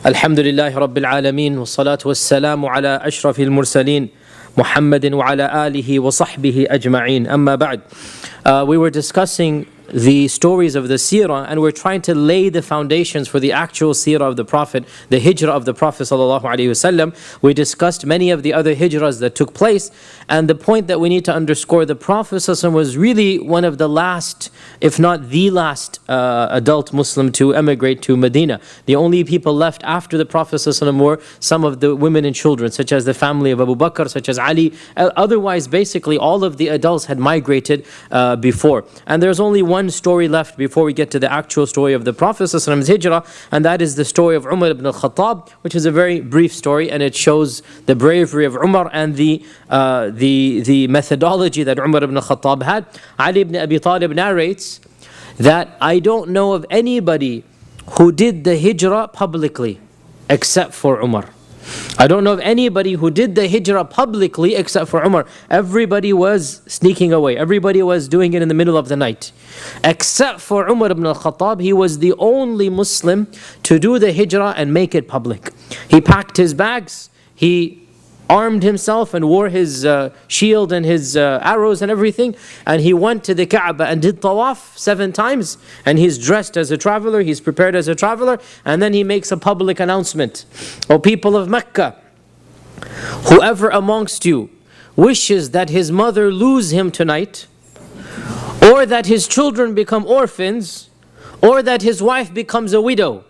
Alhamdulillahi Rabbil Alameen, wa salatu wa salamu ala ashrafil mursaleen, Muhammadin wa ala alihi wa sahbihi ajma'een. Amma ba'd. We were discussing the stories of the Seerah, and we're trying to lay the foundations for the actual Seerah of the Prophet, the hijrah of the Prophet sallallahu alaihi wasallam. We discussed many of the other hijrahs that took place, and the point that we need to underscore, the Prophet sallallahu alaihi wasallam was really one of the last, if not the last adult Muslim to emigrate to Medina. The only people left after the Prophet sallallahu alaihi wasallam were some of the women and children, such as the family of Abu Bakr, such as Ali. Otherwise, basically all of the adults had migrated before. And there's only one story left before we get to the actual story of the Prophet's hijrah, and that is the story of Umar ibn al-Khattab, which is a very brief story, and it shows the bravery of Umar and the methodology that Umar ibn al-Khattab had. Ali ibn Abi Talib narrates that I don't know of anybody who did the hijrah publicly except for Umar. I don't know of anybody who did the hijrah publicly except for Umar. Everybody was sneaking away. Everybody was doing it in the middle of the night. Except for Umar ibn al-Khattab, he was the only Muslim to do the hijrah and make it public. He packed his bags, he armed himself and wore his shield and his arrows and everything, and he went to the Kaaba and did tawaf 7 times, and he's dressed as a traveler, he's prepared as a traveler, and then he makes a public announcement. O people of Mecca, whoever amongst you wishes that his mother lose him tonight, or that his children become orphans, or that his wife becomes a widow,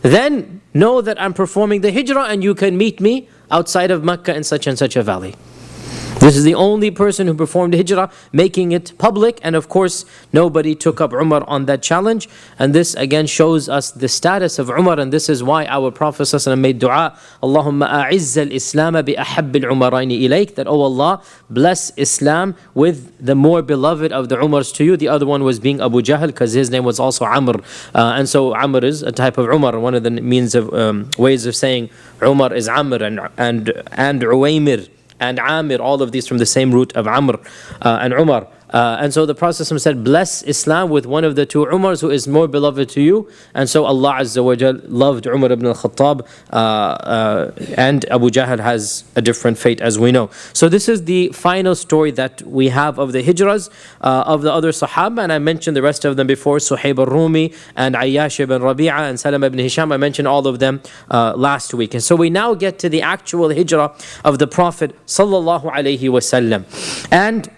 then know that I'm performing the hijrah and you can meet me outside of Mecca in such and such a valley. This is the only person who performed hijrah, making it public, and of course nobody took up Umar on that challenge. And this again shows us the status of Umar, and this is why our Prophet ﷺ made dua, Allahumma a'izz al-Islam bi ahabbi al-Umarayni ilayk, that, oh Allah, bless Islam with the more beloved of the Umars to you. The other one was being Abu Jahl, because his name was also Amr, and so Amr is a type of Umar. One of the means of ways of saying Umar is Amr, and Uwaymir and Amir, all of these from the same root of Amr and Umar. And so the Prophet said, bless Islam with one of the two Umars who is more beloved to you. And so Allah Azza wa Jal loved Umar ibn al-Khattab, and Abu Jahl has a different fate, as we know. So this is the final story that we have of the hijras of the other Sahaba, and I mentioned the rest of them before, Suhaib al-Rumi and Ayyash ibn Rabi'a and Salam ibn Hisham. I mentioned all of them last week. And so we now get to the actual hijrah of the Prophet sallallahu alaihi wasallam. And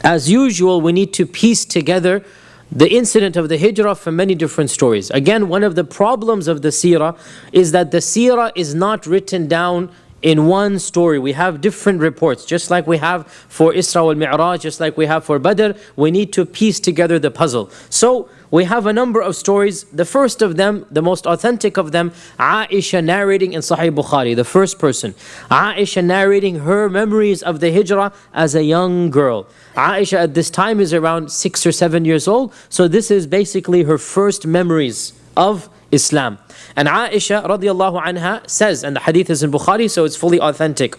as usual, we need to piece together the incident of the hijrah from many different stories. Again, one of the problems of the seerah is that the seerah is not written down in one story. We have different reports, just like we have for Isra wal Mi'raj, just like we have for Badr. We need to piece together the puzzle. So we have a number of stories. The first of them, the most authentic of them, Aisha narrating in Sahih Bukhari, the first person. Aisha narrating her memories of the hijrah as a young girl. Aisha at this time is around 6 or 7 years old. So this is basically her first memories of Islam. And Aisha radiallahu anha says, and the hadith is in Bukhari, so it's fully authentic,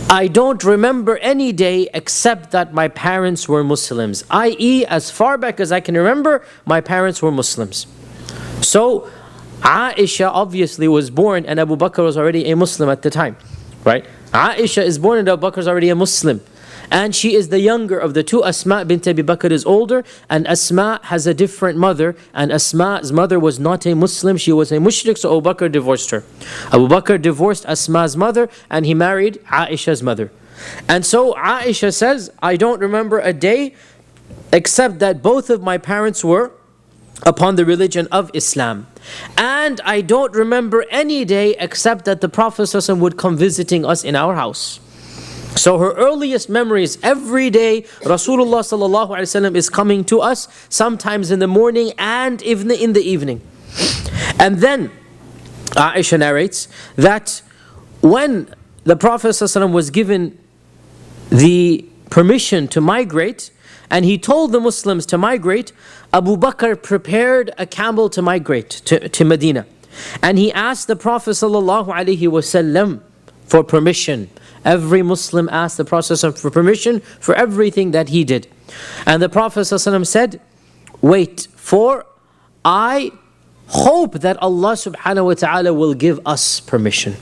I don't remember any day except that my parents were Muslims. I.e., as far back as I can remember, my parents were Muslims. So Aisha obviously was born, and Abu Bakr was already a Muslim at the time, right? Aisha is born and Abu Bakr is already a Muslim. And she is the younger of the two. Asma bint Abi Bakr is older, and Asma has a different mother, and Asma's mother was not a Muslim, she was a mushrik, so Abu Bakr divorced her. Abu Bakr divorced Asma's mother, and he married Aisha's mother. And so Aisha says, I don't remember a day except that both of my parents were upon the religion of Islam. And I don't remember any day except that the Prophet ﷺ would come visiting us in our house. So her earliest memories, every day Rasulullah sallallahu alaihi wasallam is coming to us, sometimes in the morning and even in the evening. And then Aisha narrates that when the Prophet sallallahu alaihi wasallam was given the permission to migrate, and he told the Muslims to migrate, Abu Bakr prepared a camel to migrate to Medina. And he asked the Prophet sallallahu alaihi wasallam for permission. Every Muslim asked the Prophet for permission for everything that he did. And the Prophet ﷺ said, wait, for I hope that Allah subhanahu wa ta'ala will give us permission.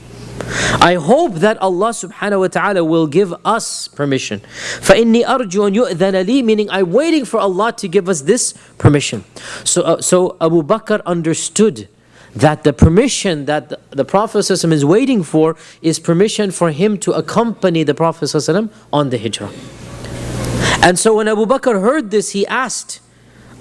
I hope that Allah subhanahu wa ta'ala will give us permission. فَإِنِّي أَرْجُو أَنْ يُؤْذَنَ لِي, meaning I'm waiting for Allah to give us this permission. So Abu Bakr understood that the permission that the Prophet ﷺ is waiting for is permission for him to accompany the Prophet ﷺ on the hijrah. And so when Abu Bakr heard this, he asked,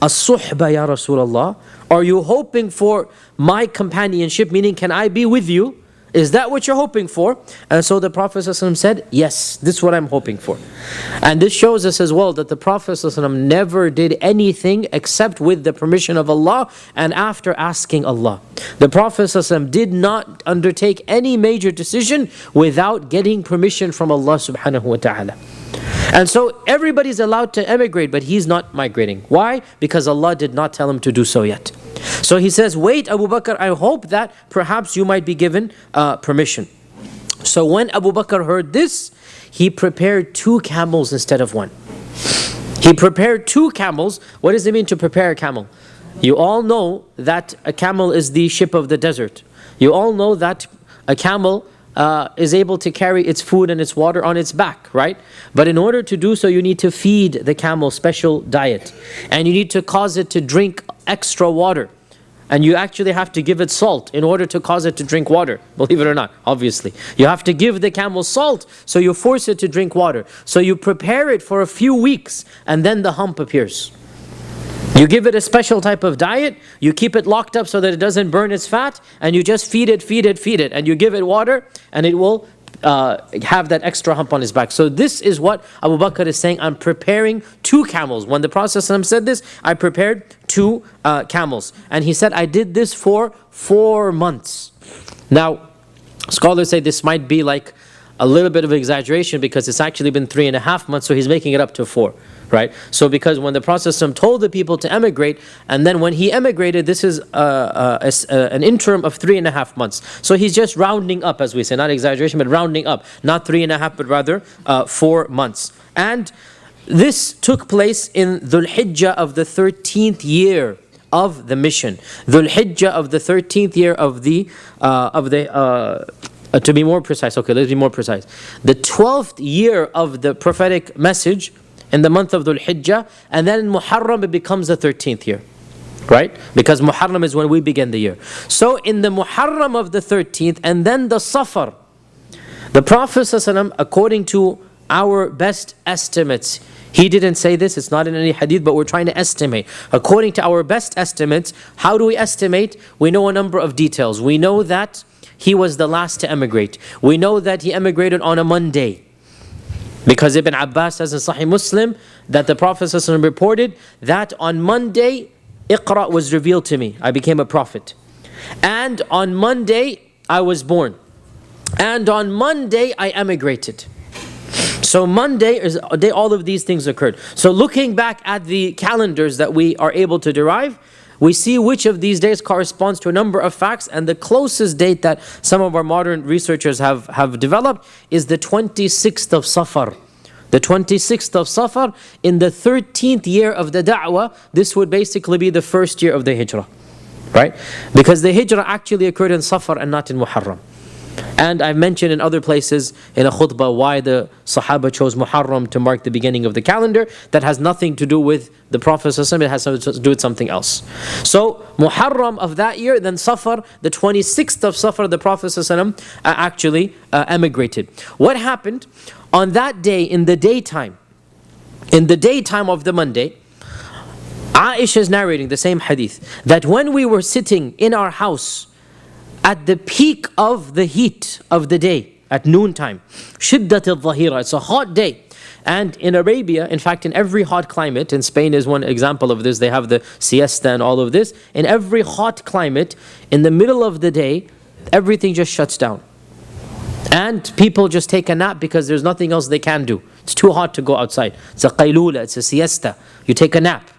As-suhba ya Rasulullah, are you hoping for my companionship, meaning can I be with you? Is that what you're hoping for? And so the Prophet ﷺ said, yes, this is what I'm hoping for. And this shows us as well that the Prophet ﷺ never did anything except with the permission of Allah and after asking Allah. The Prophet ﷺ did not undertake any major decision without getting permission from Allah subhanahu wa ta'ala. And so everybody's allowed to emigrate, but he's not migrating. Why? Because Allah did not tell him to do so yet. So he says, wait, Abu Bakr, I hope that perhaps you might be given permission. So when Abu Bakr heard this, he prepared 2 camels instead of 1. He prepared 2 camels. What does it mean to prepare a camel? You all know that a camel is the ship of the desert. You all know that a camel is able to carry its food and its water on its back, right? But in order to do so, you need to feed the camel special diet. And you need to cause it to drink extra water. And you actually have to give it salt in order to cause it to drink water. Believe it or not, obviously. You have to give the camel salt, so you force it to drink water. So you prepare it for a few weeks, and then the hump appears. You give it a special type of diet, you keep it locked up so that it doesn't burn its fat, and you just feed it, and you give it water, and it will have that extra hump on his back. So this is what Abu Bakr is saying, I'm preparing 2 camels. When the Prophet ﷺ said this, I prepared 2 camels. And he said, I did this for 4 months. Now, scholars say this might be like a little bit of exaggeration because it's actually been 3.5 months, so he's making it up to 4. Right? So because when the Prophet ﷺ told the people to emigrate, and then when he emigrated, this is an interim of 3.5 months. So he's just rounding up, as we say, not exaggeration, but rounding up. Not 3.5, but rather 4 months. And this took place in Dhul Hijjah of the 13th year of the mission. Dhul Hijjah of the 13th year of the to be more precise, okay, let's be more precise. The 12th year of the prophetic message, in the month of Dhul Hijjah, and then in Muharram it becomes the 13th year, right? Because Muharram is when we begin the year. So in the Muharram of the 13th, and then the Safar, the Prophet ﷺ, according to our best estimates, he didn't say this, it's not in any hadith, but we're trying to estimate. According to our best estimates, how do we estimate? We know a number of details. We know that he was the last to emigrate. We know that he emigrated on a Monday. Because Ibn Abbas says in Sahih Muslim that the Prophet ﷺ reported that on Monday, Iqra was revealed to me. I became a prophet. And on Monday, I was born. And on Monday, I emigrated. So Monday is a day all of these things occurred. So looking back at the calendars that we are able to derive, we see which of these days corresponds to a number of facts, and the closest date that some of our modern researchers have developed is the 26th of Safar. The 26th of Safar in the 13th year of the da'wah. This would basically be the 1st year of the hijrah, right? Because the hijrah actually occurred in Safar and not in Muharram. And I've mentioned in other places in a khutbah why the Sahaba chose Muharram to mark the beginning of the calendar. That has nothing to do with the Prophet ﷺ, it has to do with something else. So Muharram of that year, then Safar, the 26th of Safar, the Prophet ﷺ actually emigrated. What happened on that day in the daytime of the Monday, Aisha is narrating the same hadith, that when we were sitting in our house at the peak of the heat of the day, at noontime, shiddat al-dhahira, it's a hot day. And in Arabia, in fact in every hot climate, in Spain is one example of this, they have the siesta and all of this. In every hot climate, in the middle of the day, everything just shuts down. And people just take a nap because there's nothing else they can do. It's too hot to go outside. It's a qaylula, it's a siesta. You take a nap.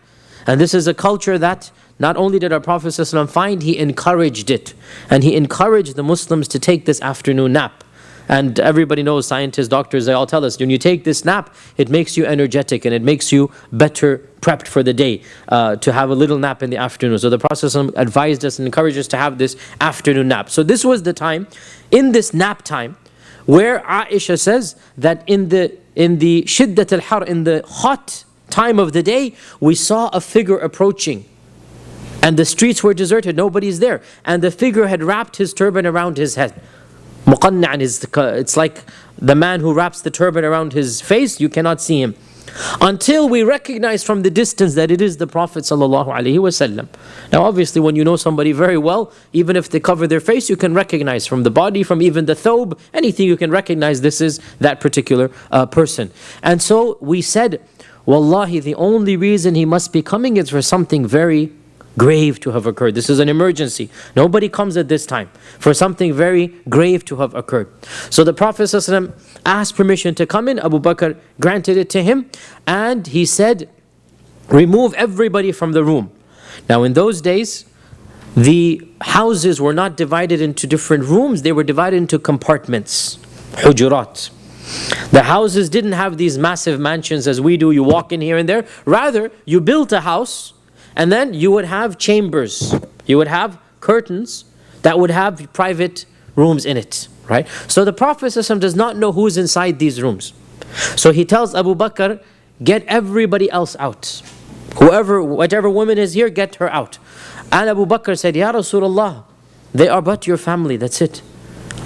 And this is a culture that not only did our Prophet ﷺ find, he encouraged it. And he encouraged the Muslims to take this afternoon nap. And everybody knows, scientists, doctors, they all tell us, when you take this nap, it makes you energetic and it makes you better prepped for the day, to have a little nap in the afternoon. So the Prophet advised us and encouraged us to have this afternoon nap. So this was the time, in this nap time, where Aisha says that in the shiddat al-har, in the hot time of the day, we saw a figure approaching. And the streets were deserted, nobody's there. And the figure had wrapped his turban around his head. Muqanna', it's like the man who wraps the turban around his face, you cannot see him. Until we recognize from the distance that it is the Prophet ﷺ. Now obviously when you know somebody very well, even if they cover their face, you can recognize from the body, from even the thawb, anything you can recognize this is that particular person. And so we said, Wallahi, the only reason he must be coming is for something very grave to have occurred. This is an emergency. Nobody comes at this time, for something very grave to have occurred. So the Prophet ﷺ asked permission to come in. Abu Bakr granted it to him, and he said, remove everybody from the room. Now in those days, the houses were not divided into different rooms, they were divided into compartments, hujurat. The houses didn't have these massive mansions as we do, you walk in here and there. Rather, you built a house, and then you would have chambers. You would have curtains that would have private rooms in it, right? So the Prophet ﷺ does not know who's inside these rooms. So he tells Abu Bakr, get everybody else out. Whatever woman is here, get her out. And Abu Bakr said, Ya Rasulullah, they are but your family, that's it.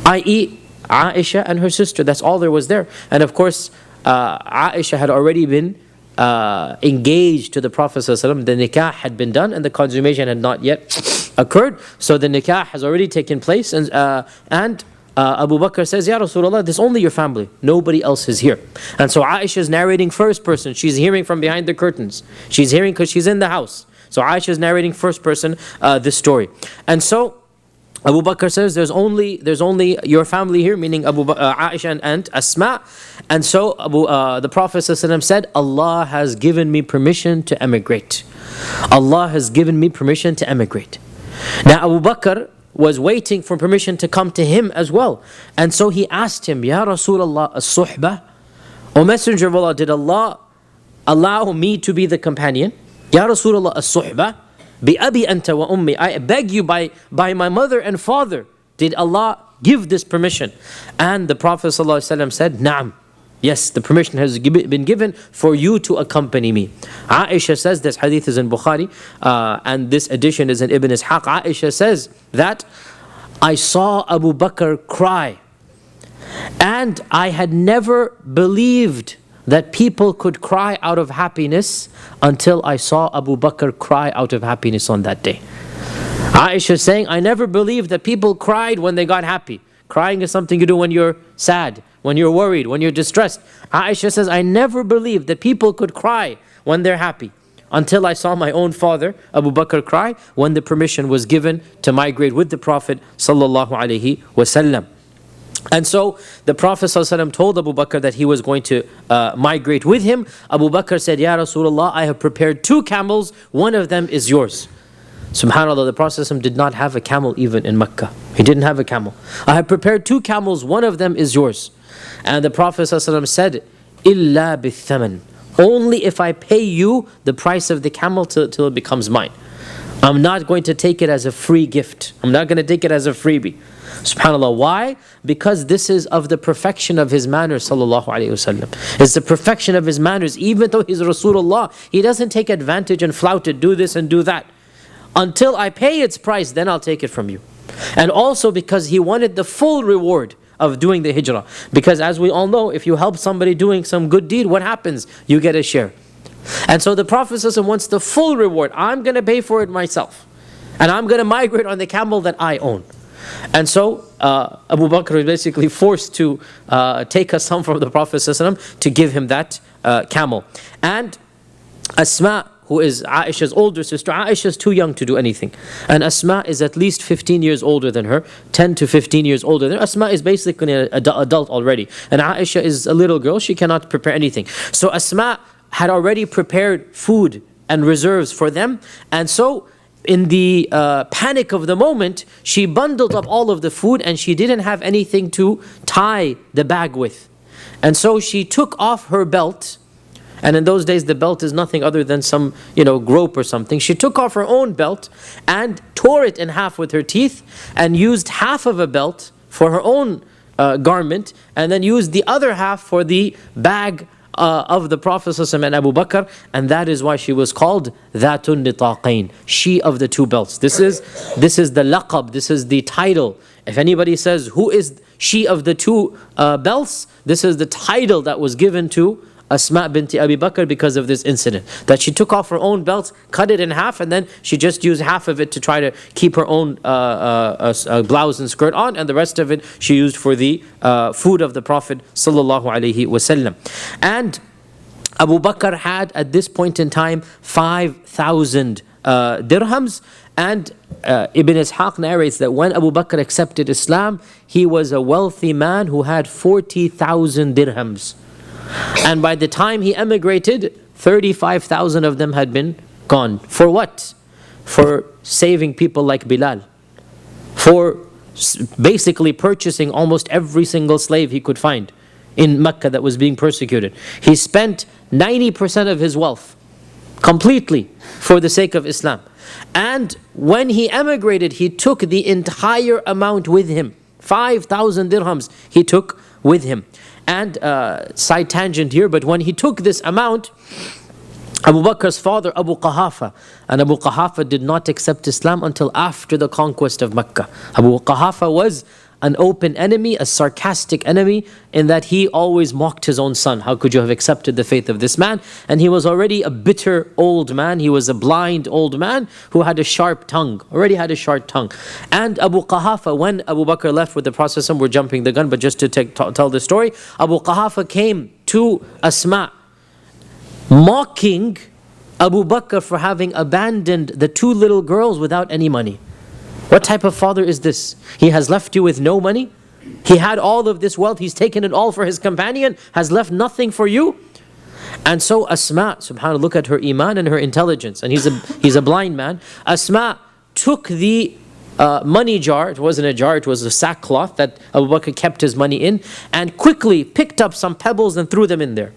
I.e. Aisha and her sister, that's all there was there. And of course, Aisha had already been engaged to the Prophet ﷺ. The nikah had been done and the consummation had not yet occurred. So the nikah has already taken place, and Abu Bakr says, Ya Rasulullah, this is only your family, nobody else is here. And so Aisha is narrating first person. She's hearing from behind the curtains. She's hearing because she's in the house. So Aisha is narrating first person this story. And so Abu Bakr says, there's only your family here, meaning Aisha and Asma. And so the Prophet ﷺ said, Allah has given me permission to emigrate. Allah has given me permission to emigrate. Now Abu Bakr was waiting for permission to come to him as well. And so he asked him, Ya Rasulullah, as-suhbah? O Messenger of Allah, did Allah allow me to be the companion? Ya Rasulullah, as-suhbah? Bi-abi anta wa ummi, I beg you by my mother and father, did Allah give this permission? And the Prophet ﷺ said, Naam, yes, the permission has been given for you to accompany me. Aisha says, this hadith is in Bukhari, and this edition is in Ibn Ishaq. Aisha says that I saw Abu Bakr cry, and I had never believed that people could cry out of happiness until I saw Abu Bakr cry out of happiness on that day. Aisha is saying, I never believed that people cried when they got happy. Crying is something you do when you're sad, when you're worried, when you're distressed. Aisha says, I never believed that people could cry when they're happy until I saw my own father, Abu Bakr, cry when the permission was given to migrate with the Prophet sallallahu alaihi wasallam. And so the Prophet ﷺ told Abu Bakr that he was going to migrate with him. Abu Bakr said, Ya Rasulullah, I have prepared 2 camels, one of them is yours. SubhanAllah, the Prophet ﷺ did not have a camel even in Mecca. He didn't have a camel. I have prepared 2 camels, one of them is yours. And the Prophet ﷺ said, Illa bithaman, only if I pay you the price of the camel till it becomes mine. I'm not going to take it as a free gift. I'm not going to take it as a freebie. SubhanAllah, why? Because this is of the perfection of his manners, sallallahu alayhi wasallam. It's the perfection of his manners. Even though he's Rasulullah, he doesn't take advantage and flout it, do this and do that. Until I pay its price, then I'll take it from you. And also because he wanted the full reward of doing the hijrah. Because as we all know, if you help somebody doing some good deed, what happens? You get a share. And so the Prophet wants the full reward. I'm going to pay for it myself. And I'm going to migrate on the camel that I own. And so Abu Bakr was basically forced to take a sum from the Prophet ﷺ to give him that camel. And Asma, who is Aisha's older sister, Aisha is too young to do anything. And Asma is at least 15 years older than her, 10 to 15 years older than her. Asma is basically an adult already. And Aisha is a little girl, she cannot prepare anything. So Asma had already prepared food and reserves for them. And so in the panic of the moment, she bundled up all of the food and she didn't have anything to tie the bag with. And so she took off her belt. And in those days, the belt is nothing other than some, grope or something. She took off her own belt and tore it in half with her teeth and used half of a belt for her own garment and then used the other half for the bag of the Prophet ﷺ and Abu Bakr, and that is why she was called Dhatun Nitaqain, she of the two belts. This is the laqab, this is the title. If anybody says, who is she of the two belts, this is the title that was given to Asma binti Abi Bakr because of this incident. That she took off her own belt, cut it in half, and then she just used half of it to try to keep her own blouse and skirt on, and the rest of it she used for the food of the Prophet sallallahu alaihi wasallam. And Abu Bakr had at this point in time 5,000 dirhams. And Ibn Ishaq narrates that when Abu Bakr accepted Islam, he was a wealthy man who had 40,000 dirhams. And by the time he emigrated, 35,000 of them had been gone. For what? For saving people like Bilal. For basically purchasing almost every single slave he could find in Mecca that was being persecuted. He spent 90% of his wealth completely for the sake of Islam. And when he emigrated, he took the entire amount with him. 5,000 dirhams he took with him. And side tangent here, but when he took this amount, Abu Bakr's father, Abu Quhafa, and Abu Quhafa did not accept Islam until after the conquest of Mecca. Abu Quhafa was an open enemy, a sarcastic enemy, in that he always mocked his own son. How could you have accepted the faith of this man? And he was already a bitter old man. He was a blind old man who had a sharp tongue, already had a sharp tongue. And Abu Quhafa, when Abu Bakr left with the Prophet, we're jumping the gun, but just to tell the story, Abu Quhafa came to Asma, mocking Abu Bakr for having abandoned the two little girls without any money. What type of father is this? He has left you with no money? He had all of this wealth, he's taken it all for his companion, has left nothing for you? And so Asma, subhanAllah, look at her iman and her intelligence. And he's a blind man. Asma took the money jar, it wasn't a jar, it was a sackcloth that Abu Bakr kept his money in, and quickly picked up some pebbles and threw them in there.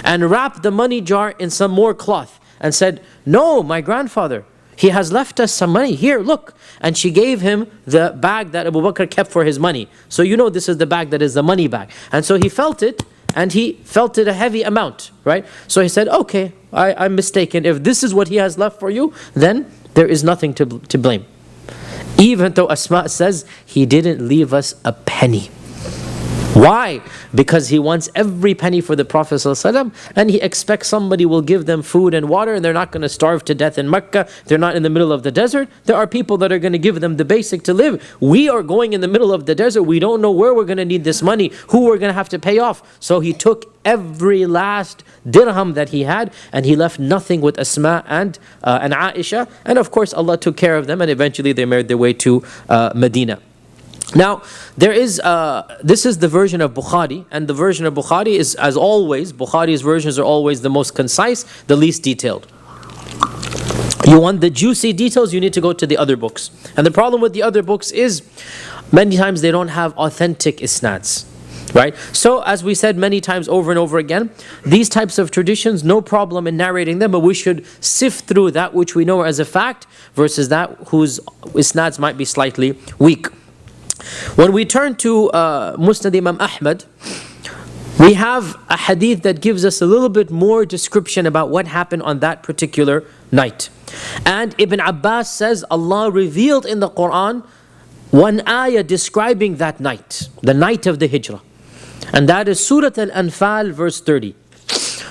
And wrapped the money jar in some more cloth and said, "No, my grandfather, he has left us some money. Here, look." And she gave him the bag that Abu Bakr kept for his money. So this is the bag that is the money bag. And so he felt it, and he felt it a heavy amount, right? So he said, "Okay, I'm mistaken. If this is what he has left for you, then there is nothing to blame." Even though Asma says, he didn't leave us a penny. Why? Because he wants every penny for the Prophet ﷺ, and he expects somebody will give them food and water, and they're not going to starve to death in Mecca. They're not in the middle of the desert. There are people that are going to give them the basic to live. We are going in the middle of the desert. We don't know where we're going to need this money, who we're going to have to pay off. So he took every last dirham that he had, and he left nothing with Asma and Aisha. And of course, Allah took care of them, and eventually they made their way to Medina. Now, this is the version of Bukhari, and the version of Bukhari is, as always, Bukhari's versions are always the most concise, the least detailed. You want the juicy details, you need to go to the other books. And the problem with the other books is, many times they don't have authentic isnads, right? So, as we said many times over and over again, these types of traditions, no problem in narrating them, but we should sift through that which we know as a fact versus that whose isnads might be slightly weak. When we turn to Musnad Imam Ahmad, we have a hadith that gives us a little bit more description about what happened on that particular night. And Ibn Abbas says Allah revealed in the Quran one ayah describing that night, the night of the hijrah. And that is Surah Al-Anfal verse 30.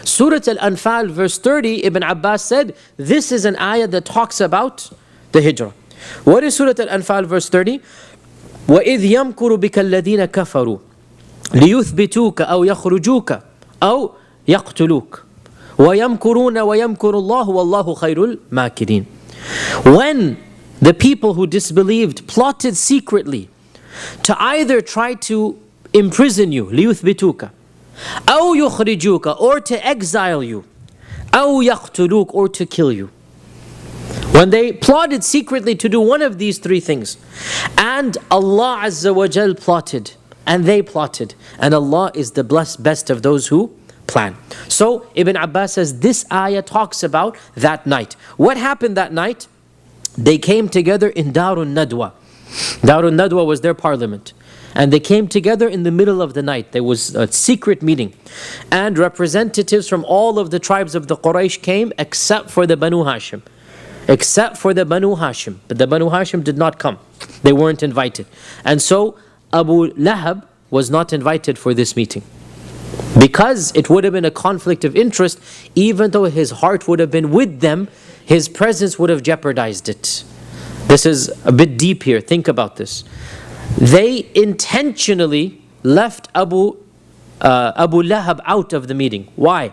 Surah Al-Anfal verse 30, Ibn Abbas said, this is an ayah that talks about the hijrah. What is Surah Al-Anfal verse 30? وَإِذْ يَمْكُرُ بِكَ الَّذِينَ كَفَرُوا لِيُثْبِتُوكَ أَوْ يَخْرُجُوكَ أَوْ يَقْتُلُوكَ وَيَمْكُرُونَ وَيَمْكُرُ اللَّهُ وَاللَّهُ خَيْرُ الْمَاكِرِينَ. When the people who disbelieved plotted secretly to either try to imprison you, لِيُثْبِتُوكَ أَوْ يُخْرِجُوكَ, or to exile you, أَوْ يَقْتُلُوكَ, or to kill you. When they plotted secretly to do one of these three things, and Allah Azza wa Jal plotted, and they plotted, and Allah is the best of those who plan. So Ibn Abbas says this ayah talks about that night. What happened that night? They came together in Darun Nadwa. Darun Nadwa was their parliament. And they came together in the middle of the night. There was a secret meeting. And representatives from all of the tribes of the Quraish came except for the Banu Hashim. Except for the Banu Hashim. But the Banu Hashim did not come. They weren't invited. And so Abu Lahab was not invited for this meeting. Because it would have been a conflict of interest, even though his heart would have been with them, his presence would have jeopardized it. This is a bit deep here. Think about this. They intentionally left Abu Lahab out of the meeting. Why?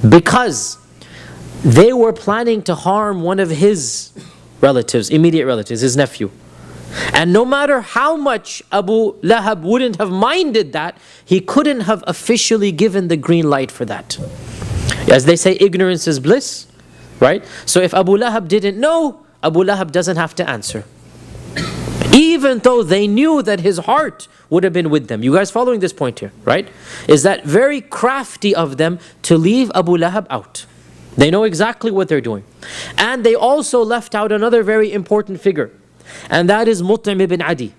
Because they were planning to harm one of his relatives, immediate relatives, his nephew. And no matter how much Abu Lahab wouldn't have minded that, he couldn't have officially given the green light for that. As they say, ignorance is bliss, right? So if Abu Lahab didn't know, Abu Lahab doesn't have to answer. Even though they knew that his heart would have been with them. You guys following this point here, right? Is that very crafty of them to leave Abu Lahab out. They know exactly what they're doing. And they also left out another very important figure. And that is Mut'im ibn Adi.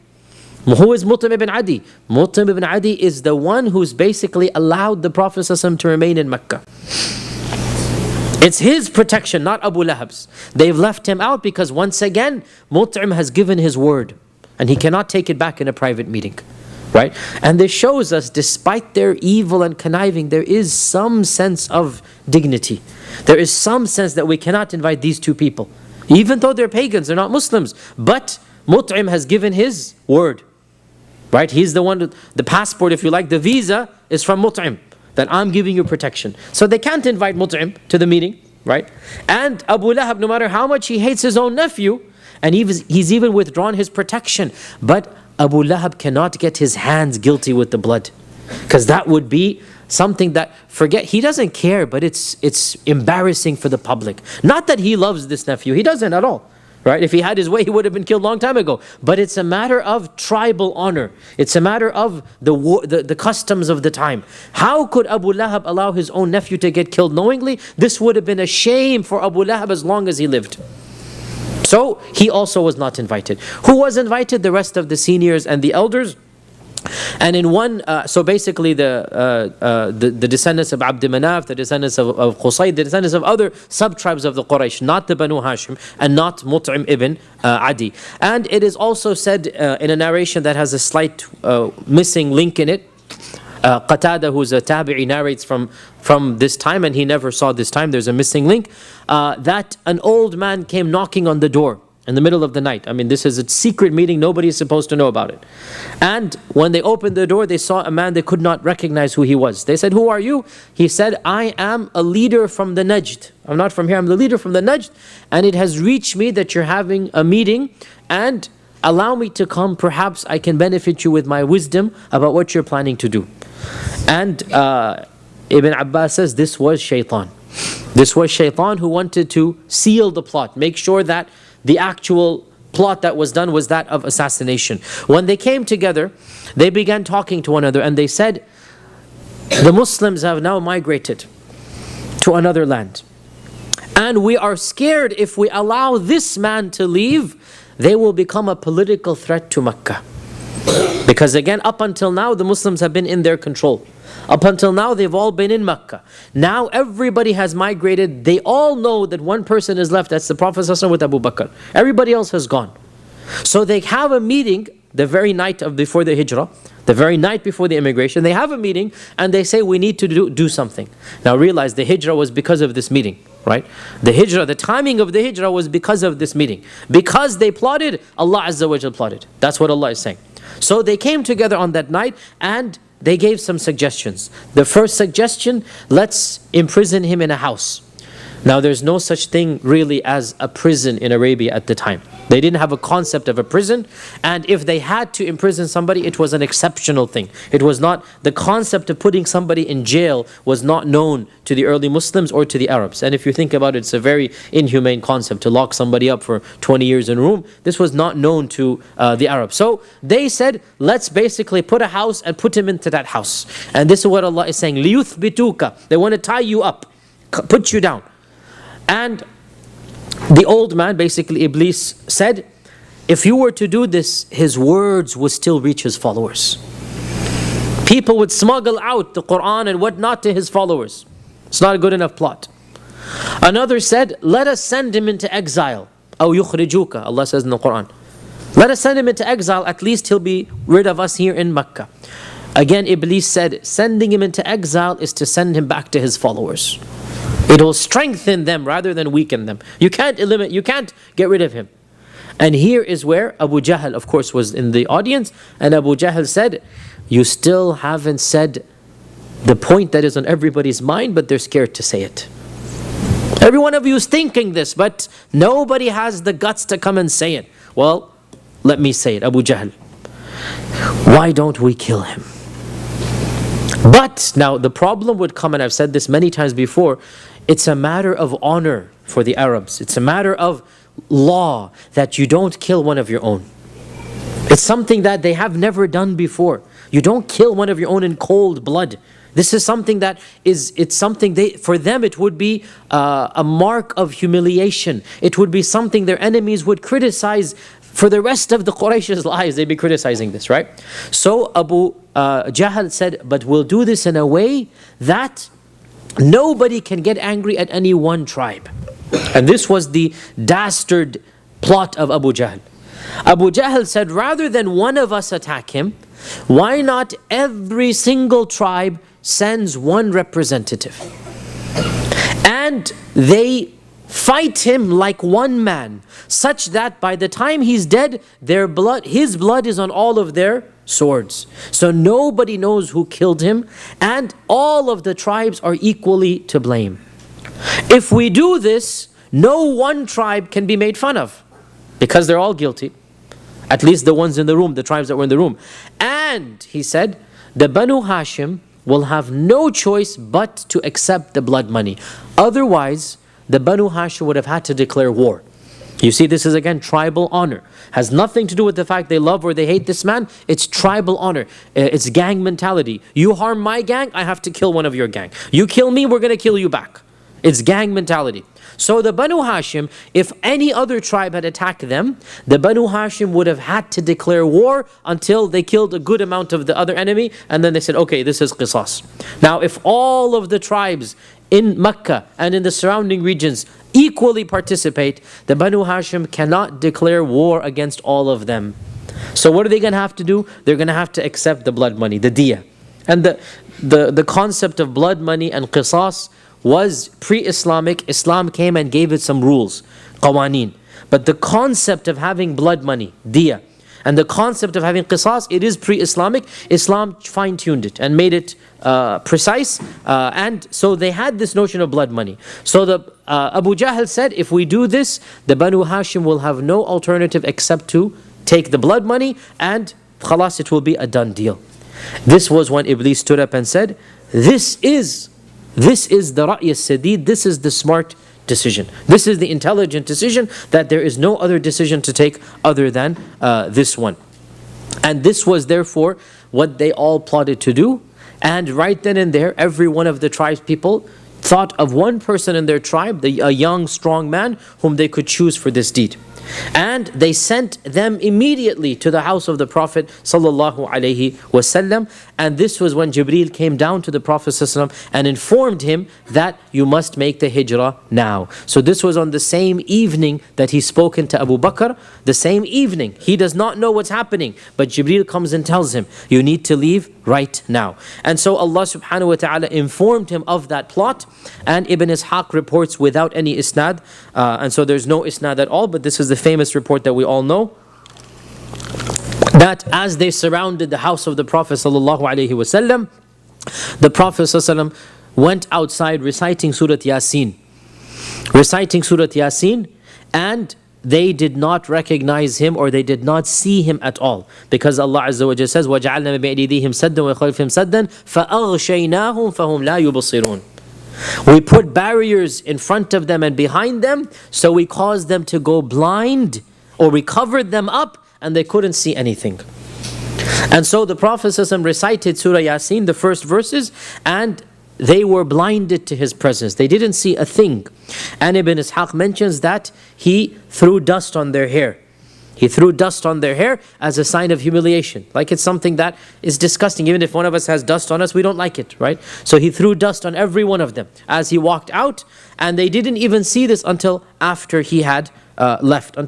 Who is Mut'im ibn Adi? Mut'im ibn Adi is the one who's basically allowed the Prophet ﷺ to remain in Mecca. It's his protection, not Abu Lahab's. They've left him out because once again, Mut'im has given his word. And he cannot take it back in a private meeting. Right? And this shows us, despite their evil and conniving, there is some sense of dignity. There is some sense that we cannot invite these two people. Even though they're pagans, they're not Muslims. But Mut'im has given his word. Right? He's the one, the passport, if you like, the visa is from Mut'im. That I'm giving you protection. So they can't invite Mut'im to the meeting. Right? And Abu Lahab, no matter how much he hates his own nephew, and he's even withdrawn his protection. But Abu Lahab cannot get his hands guilty with the blood. Because that would be something that, forget, he doesn't care, but it's embarrassing for the public. Not that he loves this nephew, he doesn't at all. Right? If he had his way, he would have been killed a long time ago. But it's a matter of tribal honor. It's a matter of the customs of the time. How could Abu Lahab allow his own nephew to get killed knowingly? This would have been a shame for Abu Lahab as long as he lived. So he also was not invited. Who was invited? The rest of the seniors and the elders. And in one, so basically the descendants of Abd Manaf, the descendants of Qusay, the descendants of other sub-tribes of the Quraysh, not the Banu Hashim, and not Mut'im ibn Adi. And it is also said in a narration that has a slight missing link in it. Qatada, who's a tabi'i, narrates from this time, and he never saw this time, there's a missing link, that an old man came knocking on the door in the middle of the night. I mean, this is a secret meeting, nobody is supposed to know about it. And when they opened the door, they saw a man they could not recognize who he was. They said, "Who are you?" He said, "I am a leader from the Najd. I'm not from here, I'm the leader from the Najd, and it has reached me that you're having a meeting, and allow me to come, perhaps I can benefit you with my wisdom about what you're planning to do." And Ibn Abbas says this was Shaitan. This was Shaitan who wanted to seal the plot, make sure that the actual plot that was done was that of assassination. When they came together, they began talking to one another, and they said, the Muslims have now migrated to another land. And we are scared if we allow this man to leave, they will become a political threat to Mecca. Because again, up until now, the Muslims have been in their control. Up until now, they've all been in Mecca. Now everybody has migrated. They all know that one person is left. That's the Prophet ﷺ with Abu Bakr. Everybody else has gone. So they have a meeting the very night before the hijrah, the very night before the immigration. They have a meeting and they say, we need to do something. Now realize the hijrah was because of this meeting, right? The hijrah, the timing of the hijrah was because of this meeting. Because they plotted, Allah Azza wa Jal plotted. That's what Allah is saying. So they came together on that night and they gave some suggestions. The first suggestion, let's imprison him in a house. Now there's no such thing really as a prison in Arabia at the time. They didn't have a concept of a prison, and if they had to imprison somebody, it was an exceptional thing. It was not, the concept of putting somebody in jail was not known to the early Muslims or to the Arabs. And if you think about it, it's a very inhumane concept to lock somebody up for 20 years in a room. This was not known to the Arabs. So they said, let's basically put a house and put him into that house. And this is what Allah is saying, لِيُثْبِتُوكَ. They want to tie you up, put you down. And the old man, basically Iblis, said, if you were to do this, his words would still reach his followers. People would smuggle out the Quran and whatnot to his followers. It's not a good enough plot. Another said, let us send him into exile. أَوْ يُخْرِجُوكَ, Allah says in the Quran. Let us send him into exile, at least he'll be rid of us here in Mecca. Again, Iblis said, sending him into exile is to send him back to his followers. It will strengthen them rather than weaken them. You can't eliminate, you can't get rid of him. And here is where Abu Jahl, of course, was in the audience. And Abu Jahl said, you still haven't said the point that is on everybody's mind, but they're scared to say it. Every one of you is thinking this, but nobody has the guts to come and say it. Well, let me say it, Abu Jahl. Why don't we kill him? But now the problem would come, and I've said this many times before, it's a matter of honor for the Arabs. It's a matter of law that you don't kill one of your own. It's something that they have never done before. You don't kill one of your own in cold blood. This is something that it's something for them it would be a mark of humiliation. It would be something their enemies would criticize for the rest of the Quraysh's lives. They'd be criticizing this, right? So Abu Jahl said, but we'll do this in a way that nobody can get angry at any one tribe. And this was the dastard plot of Abu Jahl. Abu Jahl said, rather than one of us attack him, why not every single tribe sends one representative? And they fight him like one man, such that by the time he's dead, his blood is on all of their swords. So nobody knows who killed him, and all of the tribes are equally to blame. If we do this, no one tribe can be made fun of, because they're all guilty. At least the ones in the room, the tribes that were in the room. And he said, the Banu Hashim will have no choice but to accept the blood money. Otherwise, the Banu Hashim would have had to declare war. You see, this is again tribal honor. Has nothing to do with the fact they love or they hate this man. It's tribal honor. It's gang mentality. You harm my gang, I have to kill one of your gang. You kill me, we're going to kill you back. It's gang mentality. So the Banu Hashim, if any other tribe had attacked them, the Banu Hashim would have had to declare war until they killed a good amount of the other enemy, and then they said, okay, this is qisas. Now, if all of the tribes in Mecca and in the surrounding regions equally participate, the Banu Hashim cannot declare war against all of them. So what are they going to have to do? They're going to have to accept the blood money, the diya. And the concept of blood money and qisas was pre-Islamic. Islam came and gave it some rules, qawaneen. But the concept of having blood money, diya, and the concept of having qisas, it is pre-Islamic. Islam fine-tuned it and made it precise. And so they had this notion of blood money. So Abu Jahl said, if we do this, the Banu Hashim will have no alternative except to take the blood money, and khalas, it will be a done deal. This was when Iblis stood up and said, this is the Ra'y as-Sadid, this is the smart decision. This is the intelligent decision, that there is no other decision to take other than this one. And this was therefore what they all plotted to do. And right then and there, every one of the tribe's people thought of one person in their tribe, a young, strong man, whom they could choose for this deed. And they sent them immediately to the house of the Prophet ﷺ. And this was when Jibreel came down to the Prophet ﷺ and informed him that you must make the hijrah now. So this was on the same evening that he spoken to Abu Bakr. The same evening. He does not know what's happening, but Jibreel comes and tells him, you need to leave right now. And so Allah subhanahu wa ta'ala informed him of that plot. And Ibn Ishaq reports without any isnad. And so there's no isnad at all, but this is the famous report that we all know, that as they surrounded the house of the Prophet ﷺ, the Prophet ﷺ went outside reciting Surah Yasin. And they did not recognize him, or they did not see him at all. Because Allah Azza wa Jalla says, وَجَعَلْنَا مِنْ بَيْنِ أَيْدِيهِمْ سَدًّا وَخَلْفِهِمْ سَدًّا فَأَغْشَيْنَاهُمْ فَهُمْ لَا يُبْصِرُونَ. We put barriers in front of them and behind them, so we caused them to go blind, or we covered them up and they couldn't see anything. And so the Prophet ﷺ recited Surah Yasin, the first verses, and they were blinded to his presence. They didn't see a thing. And Ibn Ishaq mentions that he threw dust on their hair. He threw dust on their hair as a sign of humiliation. Like it's something that is disgusting. Even if one of us has dust on us, we don't like it, right? So he threw dust on every one of them as he walked out. And they didn't even see this until after he had left.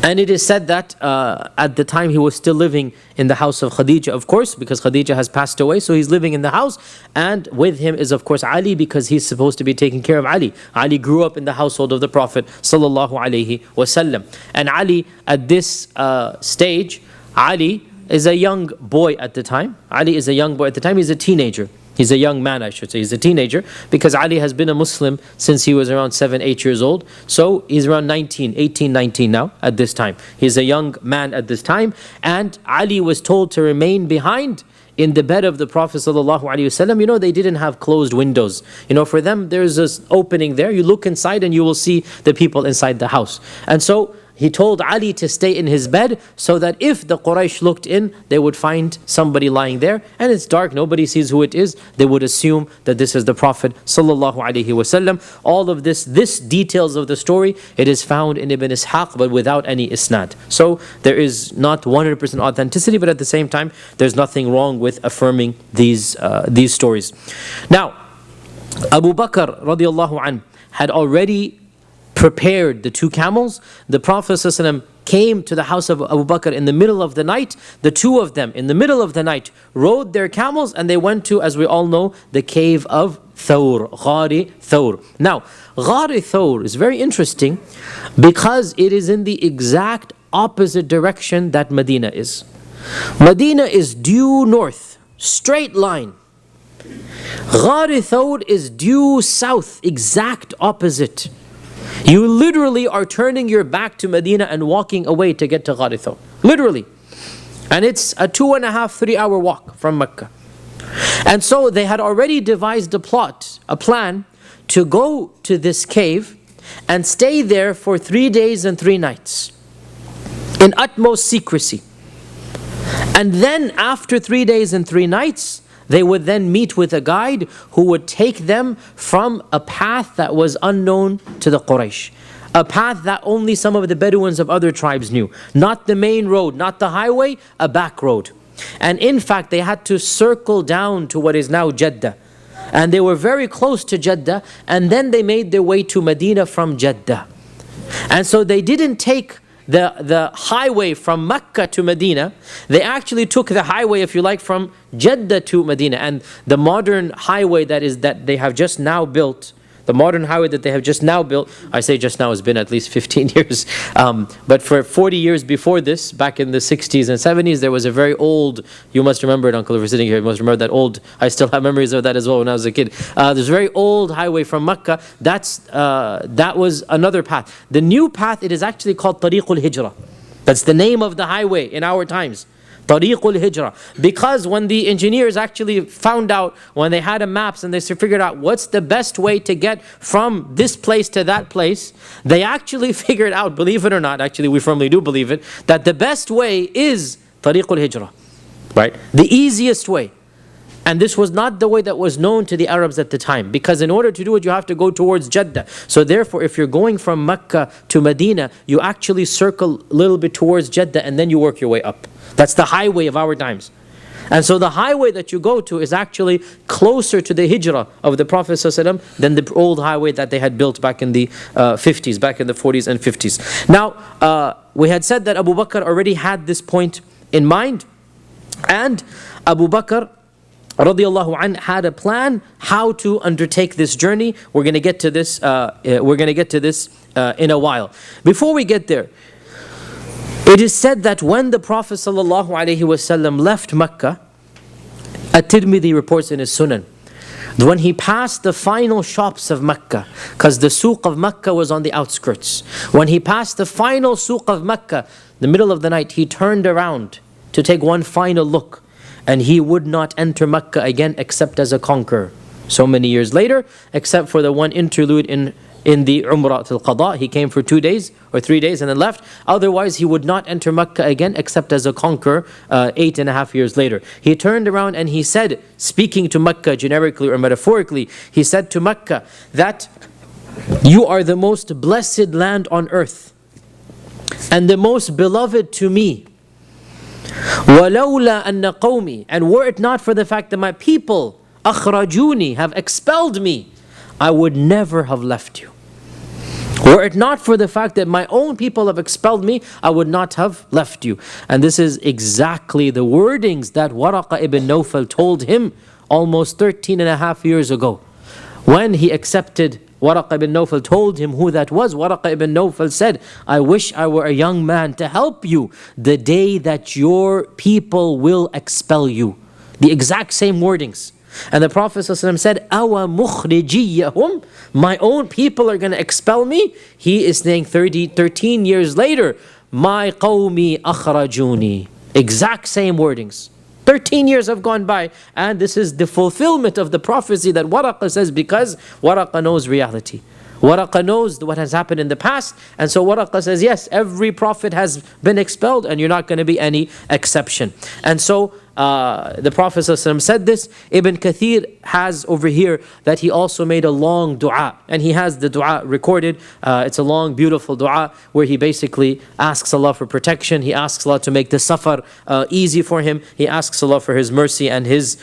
And it is said that at the time he was still living in the house of Khadija, of course, because Khadija has passed away. So he's living in the house, and with him is of course Ali, because he's supposed to be taking care of Ali. Ali grew up in the household of the Prophet sallallahu alaihi wasallam. And Ali at this stage, Ali is a young boy at the time. He's a teenager. He's a young man, I should say. He's a teenager, because Ali has been a Muslim since he was around 7, 8 years old. So he's around 18, 19 now at this time. He's a young man at this time. And Ali was told to remain behind in the bed of the Prophet ﷺ. You know, they didn't have closed windows. You know, for them, there's this opening there. You look inside and you will see the people inside the house. And so he told Ali to stay in his bed, so that if the Quraish looked in, they would find somebody lying there, and it's dark, nobody sees who it is. They would assume that this is the Prophet sallallahu alaihi wasallam. All of this details of the story, it is found in Ibn Ishaq, but without any isnad. So there is not 100% authenticity, but at the same time, there's nothing wrong with affirming these stories. Now, Abu Bakr radiallahu anh had already prepared the 2 camels. The Prophet ﷺ came to the house of Abu Bakr in the middle of the night. The 2 of them in the middle of the night rode their camels, and they went to, as we all know, the cave of Thawr, Ghari Thawr. Now, Ghari Thawr is very interesting because it is in the exact opposite direction that Medina is. Medina is due north, straight line. Ghari Thawr is due south, exact opposite. You literally are turning your back to Medina and walking away to get to Ghari Thawr. Literally. And it's a 2.5, 3 hour walk from Mecca. And so they had already devised a plan to go to this cave and stay there for 3 days and 3 nights in utmost secrecy. And then after 3 days and 3 nights, they would then meet with a guide who would take them from a path that was unknown to the Quraysh. A path that only some of the Bedouins of other tribes knew. Not the main road, not the highway, a back road. And in fact, they had to circle down to what is now Jeddah. And they were very close to Jeddah, and then they made their way to Medina from Jeddah. And so they didn't take the highway from Mecca to Medina. They actually took the highway, if you like, from Jeddah to Medina. And the modern highway that they have just now built, I say just now, has been at least 15 years. But for 40 years before this, back in the 60s and 70s, there was a very old, you must remember it, Uncle, if you're sitting here, you must remember that old, I still have memories of that as well when I was a kid. There's a very old highway from Mecca. That was another path. The new path, it is actually called Tariqul Hijrah. That's the name of the highway in our times. Tariqul Hijrah. Because when the engineers actually found out, when they had maps and they figured out what's the best way to get from this place to that place, they actually figured out, believe it or not, actually we firmly do believe it, that the best way is Tariqul Hijrah. Right? The easiest way. And this was not the way that was known to the Arabs at the time. Because in order to do it, you have to go towards Jeddah. So therefore, if you're going from Mecca to Medina, you actually circle a little bit towards Jeddah and then you work your way up. That's the highway of our times. And so the highway that you go to is actually closer to the hijrah of the Prophet ﷺ than the old highway that they had built back in the 50s, back in the 40s and 50s. Now, we had said that Abu Bakr already had this point in mind. And Abu Bakr radiallahu anh had a plan how to undertake this journey. We're going to get to this in a while. Before we get there, it is said that when the Prophet ﷺ left Mecca, At-Tirmidhi reports in his Sunan, When he passed the final shops of Mecca, because the souk of Mecca was on the outskirts. When he passed the final souk of Mecca, the middle of the night, he turned around to take one final look. And he would not enter Mecca again except as a conqueror. So many years later, except for the one interlude in the Umrah al-Qadha, he came for 2 days or 3 days and then left. Otherwise, he would not enter Mecca again except as a conqueror 8.5 years later. He turned around and he said, speaking to Mecca generically or metaphorically, he said to Mecca that you are the most blessed land on earth and the most beloved to me. وَلَوْلَا أَنَّ قَوْمِي, and were it not for the fact that my people أَخْرَجُونِي, have expelled me, I would never have left you. Were it not for the fact that my own people have expelled me, I would not have left you. And this is exactly the wordings that Surakah ibn Nawfal told him almost 13.5 years ago. When he accepted, Surakah ibn Nawfal told him who that was. Surakah ibn Nawfal said, I wish I were a young man to help you the day that your people will expel you. The exact same wordings. And the Prophet ﷺ said, Awa mukhrijiyahum, my own people are going to expel me. He is saying 13 years later, my qawmi akhrajuni. Exact same wordings. 13 years have gone by, and this is the fulfillment of the prophecy that Surakah says, because Surakah knows reality. Surakah knows what has happened in the past, and so Surakah says, yes, every prophet has been expelled, and you're not going to be any exception. And so the Prophet ﷺ said this. Ibn Kathir has over here that he also made a long dua, and he has the dua recorded. It's a long, beautiful dua where he basically asks Allah for protection. He asks Allah to make the safar easy for him. He asks Allah for His mercy and His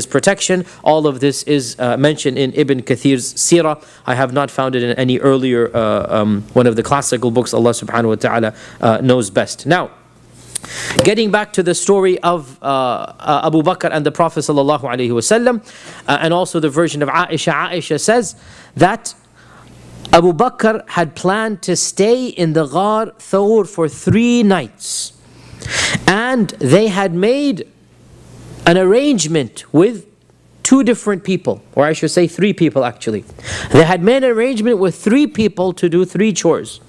protection. All of this is mentioned in Ibn Kathir's Seerah. I have not found it in any earlier one of the classical books. Allah subhanahu wa ta'ala knows best. Now, getting back to the story of Abu Bakr and the Prophet sallallahu alaihi wasallam, and also the version of Aisha. Aisha says that Abu Bakr had planned to stay in the Ghar Thawr for 3 nights, and they had made an arrangement with 2 different people, or I should say 3 people actually. They had made an arrangement with 3 people to do 3 chores.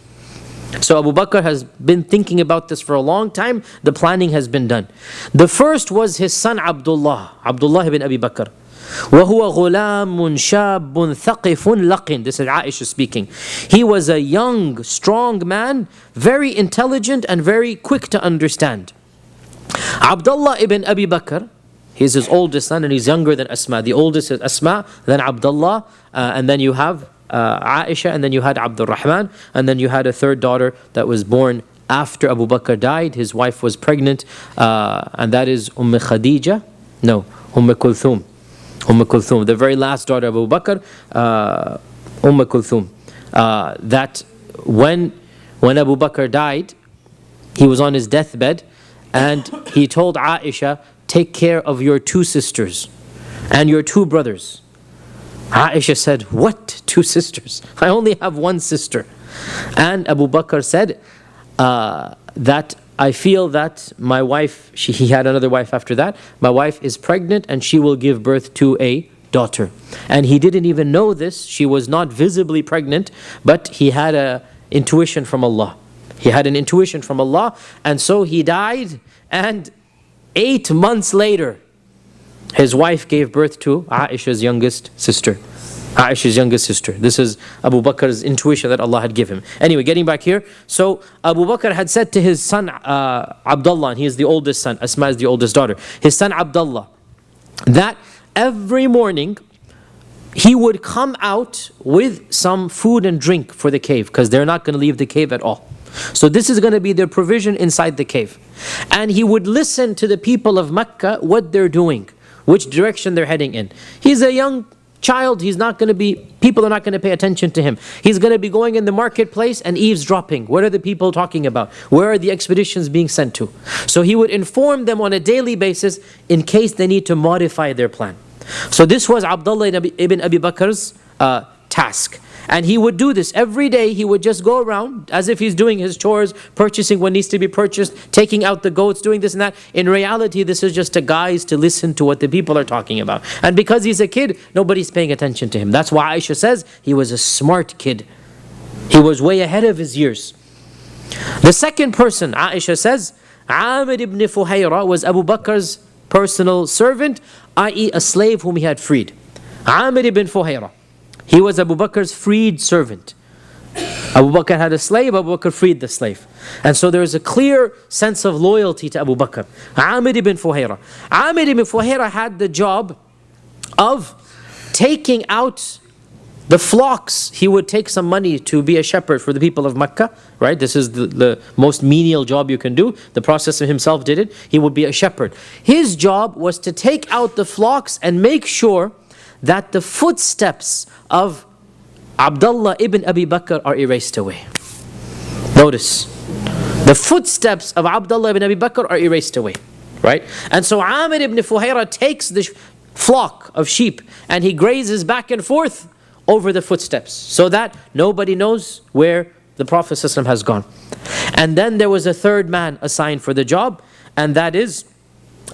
So Abu Bakr has been thinking about this for a long time. The planning has been done. The first was his son Abdullah ibn Abi Bakr. وَهُوَ غُلَامٌ شَابٌ ثَقِفٌ لَقٍ. This is Aisha speaking. He was a young, strong man, very intelligent and very quick to understand. Abdullah ibn Abi Bakr, he's his oldest son and he's younger than Asma. The oldest is Asma, then Abdullah, and then you have Aisha, and then you had Abdul Rahman, and then you had a 3rd daughter that was born after Abu Bakr died. His wife was pregnant, and that is Khadija. No, Kulthum. Kulthum, the very last daughter of Abu Bakr, Kulthum. That when Abu Bakr died, he was on his deathbed, and he told Aisha, take care of your 2 sisters and your 2 brothers. Aisha said, what 2 sisters? I only have 1 sister. And Abu Bakr said that I feel that my wife, he had another wife after that, my wife is pregnant and she will give birth to a daughter. And he didn't even know this. She was not visibly pregnant, but he had an intuition from Allah. He had an intuition from Allah, and so he died, and 8 months later, his wife gave birth to Aisha's youngest sister. This is Abu Bakr's intuition that Allah had given him. Anyway, getting back here. So Abu Bakr had said to his son Abdullah, and he is the oldest son, Asma is the oldest daughter, his son Abdullah, that every morning he would come out with some food and drink for the cave, because they're not going to leave the cave at all. So this is going to be their provision inside the cave. And he would listen to the people of Mecca, what they're doing, which direction they're heading in. He's a young child, people are not going to pay attention to him. He's going to be going in the marketplace and eavesdropping. What are the people talking about? Where are the expeditions being sent to? So he would inform them on a daily basis in case they need to modify their plan. So this was Abdullah ibn Abi Bakr's task. And he would do this every day. He would just go around as if he's doing his chores, purchasing what needs to be purchased, taking out the goats, doing this and that. In reality, this is just a guise to listen to what the people are talking about. And because he's a kid, nobody's paying attention to him. That's why Aisha says he was a smart kid. He was way ahead of his years. The second person, Aisha says, Amir ibn Fuhayra was Abu Bakr's personal servant, i.e. a slave whom he had freed. Amir ibn Fuhayra. He was Abu Bakr's freed servant. Abu Bakr had a slave, Abu Bakr freed the slave. And so there is a clear sense of loyalty to Abu Bakr. Amir ibn Fuhayra. Amir ibn Fuhayra had the job of taking out the flocks. He would take some money to be a shepherd for the people of Mecca, right? This is the most menial job you can do. The Prophet himself did it. He would be a shepherd. His job was to take out the flocks and make sure that the footsteps of Abdullah ibn Abi Bakr are erased away. Notice, the footsteps of Abdullah ibn Abi Bakr are erased away, right? And so Amir ibn Fuhayra takes the flock of sheep and he grazes back and forth over the footsteps so that nobody knows where the Prophet ﷺ has gone. And then there was a third man assigned for the job, and that is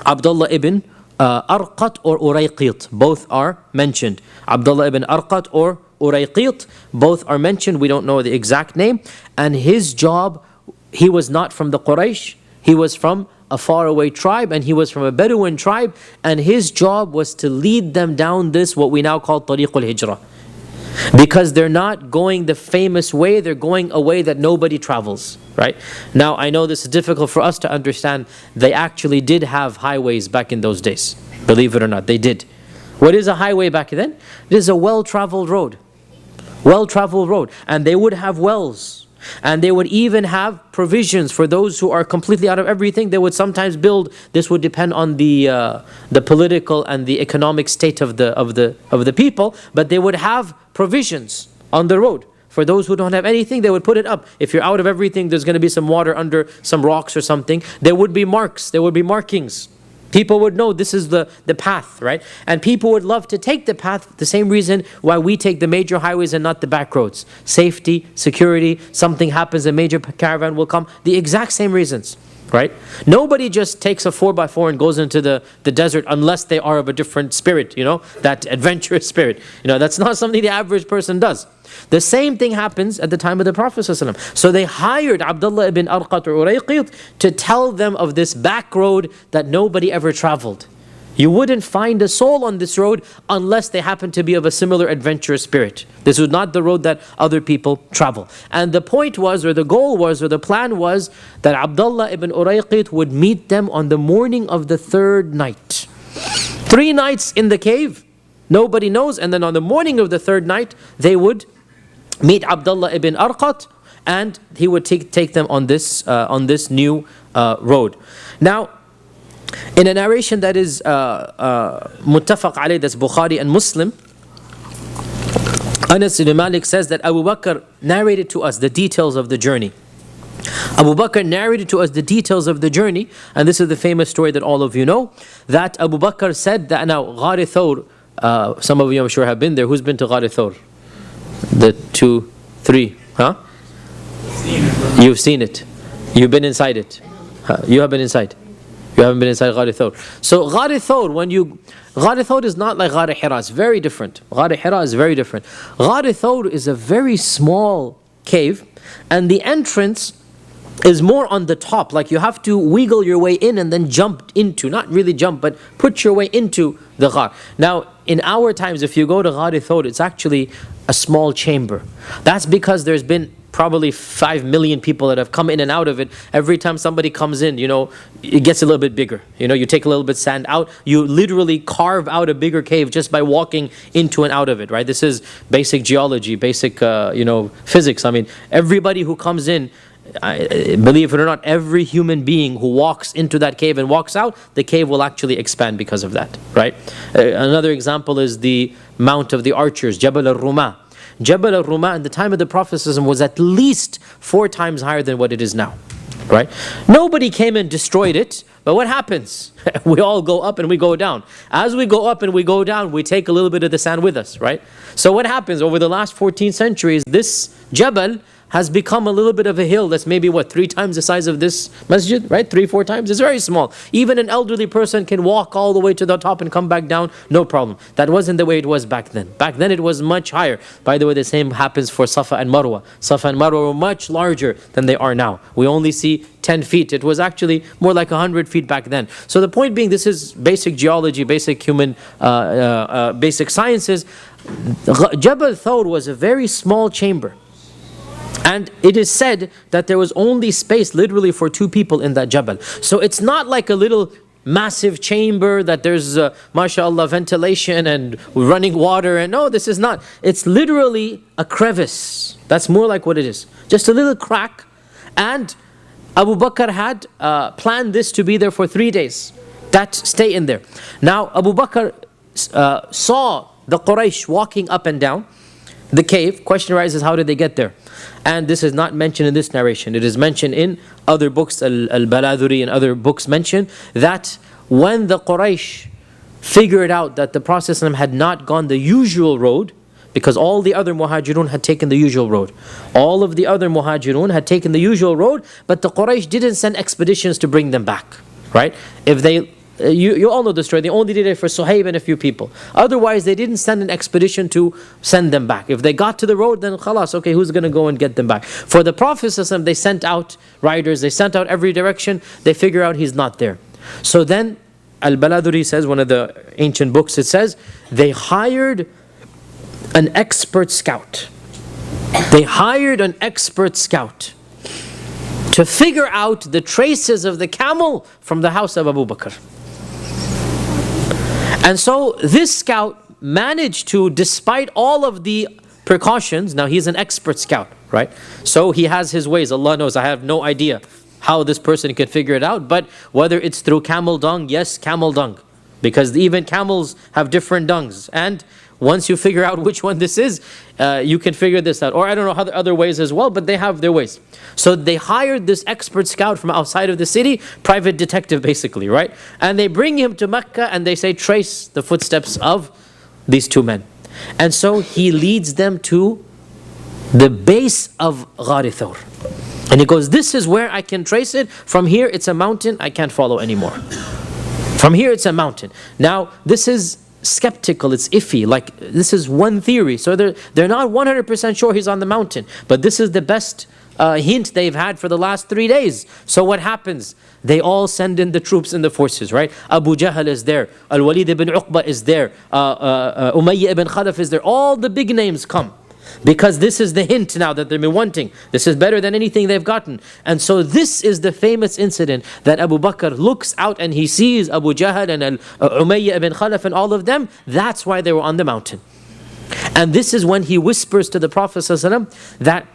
Abdullah ibn Arqat or Urayqit. Both are mentioned. Abdullah ibn Arqat or Urayqit, both are mentioned. We don't know the exact name. And his job, he was not from the Quraish. He was from a faraway tribe, and he was from a Bedouin tribe. And his job was to lead them down this, what we now call Tariqul Hijrah. Because they're not going the famous way, they're going a way that nobody travels, right? Now, I know this is difficult for us to understand. They actually did have highways back in those days. Believe it or not, they did. What is a highway back then? It is a well-traveled road. Well-traveled road. And they would have wells. And they would even have provisions for those who are completely out of everything. They would sometimes build. This would depend on the political and the economic state of the people. But they would have provisions on the road. For those who don't have anything, they would put it up. If you're out of everything, there's going to be some water under some rocks or something. There would be marks. There would be markings. People would know this is the path, right? And people would love to take the path, the same reason why we take the major highways and not the back roads. Safety, security, something happens, a major caravan will come. The exact same reasons, right? Nobody just takes a 4x4 and goes into the desert unless they are of a different spirit, that adventurous spirit. That's not something the average person does. The same thing happens at the time of the Prophet ﷺ. So they hired Abdullah ibn Arqat or Urayqit to tell them of this back road that nobody ever traveled. You wouldn't find a soul on this road unless they happen to be of a similar adventurous spirit. This was not the road that other people travel. And the point was, or the goal was, or the plan was, that Abdullah ibn Urayqit would meet them on the morning of the third night. 3 nights in the cave, nobody knows, and then on the morning of the third night, they would meet Abdullah ibn Arqat, and he would take them on this new road. Now, in a narration that is muttafaq alayh, that's Bukhari and Muslim, Anas ibn Malik says that Abu Bakr narrated to us the details of the journey. Abu Bakr narrated to us the details of the journey, and this is the famous story that all of you know, that Abu Bakr said that, now Ghar Thawr, some of you I'm sure have been there. Who's been to Ghar Thawr? The 2, 3, huh? You've seen it. You've been inside it. You have been inside. You haven't been inside Ghar Thawr. So Ghar Thawr, Ghar Thawr is not like Ghar Hira. It's very different. Ghar Hira is very different. Ghar Thawr is a very small cave, and the entrance is more on the top. Like you have to wiggle your way in and then jump into, not really jump, but put your way into the Ghar. Now, in our times, if you go to Ghar Thawr, it's actually a small chamber. That's because there's been probably 5 million people that have come in and out of it. Every time somebody comes in, it gets a little bit bigger. You take a little bit sand out. You literally carve out a bigger cave just by walking into and out of it, right? This is basic geology, basic, physics. I mean, everybody who comes in, believe it or not, every human being who walks into that cave and walks out, the cave will actually expand because of that, right? Another example is the Mount of the Archers, Jabal al-Rumah. Jabal al-Rumah in the time of the Prophet was at least 4 times higher than what it is now, right? Nobody came and destroyed it, But what happens? We all go up and we go down. As we go up and we go down, we take a little bit of the sand with us, right? So what happens over the last 14 centuries, this Jabal has become a little bit of a hill that's maybe what, 3 times the size of this masjid, right? 3-4 times. It's very small. Even an elderly person can walk all the way to the top and come back down, no problem. That wasn't the way it was back then. Back then it was much higher. By the way, the same happens for Safa and Marwa. Safa and Marwa were much larger than they are now. We only see 10 feet. It was actually more like 100 feet back then. So the point being, this is basic geology, basic human, basic sciences. Jabal Thawr was a very small chamber. And it is said that there was only space literally for 2 people in that Jabal. So it's not like a little massive chamber that there's, mashallah, ventilation and running water. And no, this is not. It's literally a crevice. That's more like what it is. Just a little crack. And Abu Bakr had planned this to be there for 3 days. That stay in there. Now, Abu Bakr saw the Quraish walking up and down the cave. Question arises, how did they get there? And this is not mentioned in this narration. It is mentioned in other books, Al-Baladhuri and other books mention that when the Quraysh figured out that the Prophet ﷺ had not gone the usual road, because all the other muhajirun had taken the usual road. All of the other muhajirun had taken the usual road, but the Quraysh didn't send expeditions to bring them back. Right? If they... You all know the story. They only did it for Suhaib and a few people. Otherwise, they didn't send an expedition to send them back. If they got to the road, then khalas, okay, who's going to go and get them back? For the Prophet ﷺ, they sent out riders. They sent out every direction. They figure out he's not there. So then, Al-Baladhuri says, one of the ancient books, it says, they hired an expert scout. They hired an expert scout to figure out the traces of the camel from the house of Abu Bakr. And so this scout managed to, despite all of the precautions, now he's an expert scout, right? So he has his ways. Allah knows, I have no idea how this person can figure it out. But whether it's through camel dung, yes, camel dung. Because even camels have different dungs. And once you figure out which one this is, you can figure this out. Or I don't know how the other ways as well, but they have their ways. So they hired this expert scout from outside of the city, private detective basically, right? And they bring him to Mecca and they say, trace the footsteps of these 2 men. And so he leads them to the base of Ghar Thawr. And he goes, this is where I can trace it. From here it's a mountain, I can't follow anymore. From here it's a mountain. Now this is skeptical, it's iffy, like this is one theory. So they're not 100% sure he's on the mountain. But this is the best hint they've had for the last 3 days. So what happens? They all send in the troops and the forces, right? Abu Jahl is there, Al-Walid ibn Uqba is there, Umayyah ibn Khalaf is there. All the big names come. Because this is the hint now that they've been wanting. This is better than anything they've gotten. And so this is the famous incident that Abu Bakr looks out and he sees Abu Jahl and Umayyah ibn Khalaf and all of them. That's why they were on the mountain. And this is when he whispers to the Prophet ﷺ that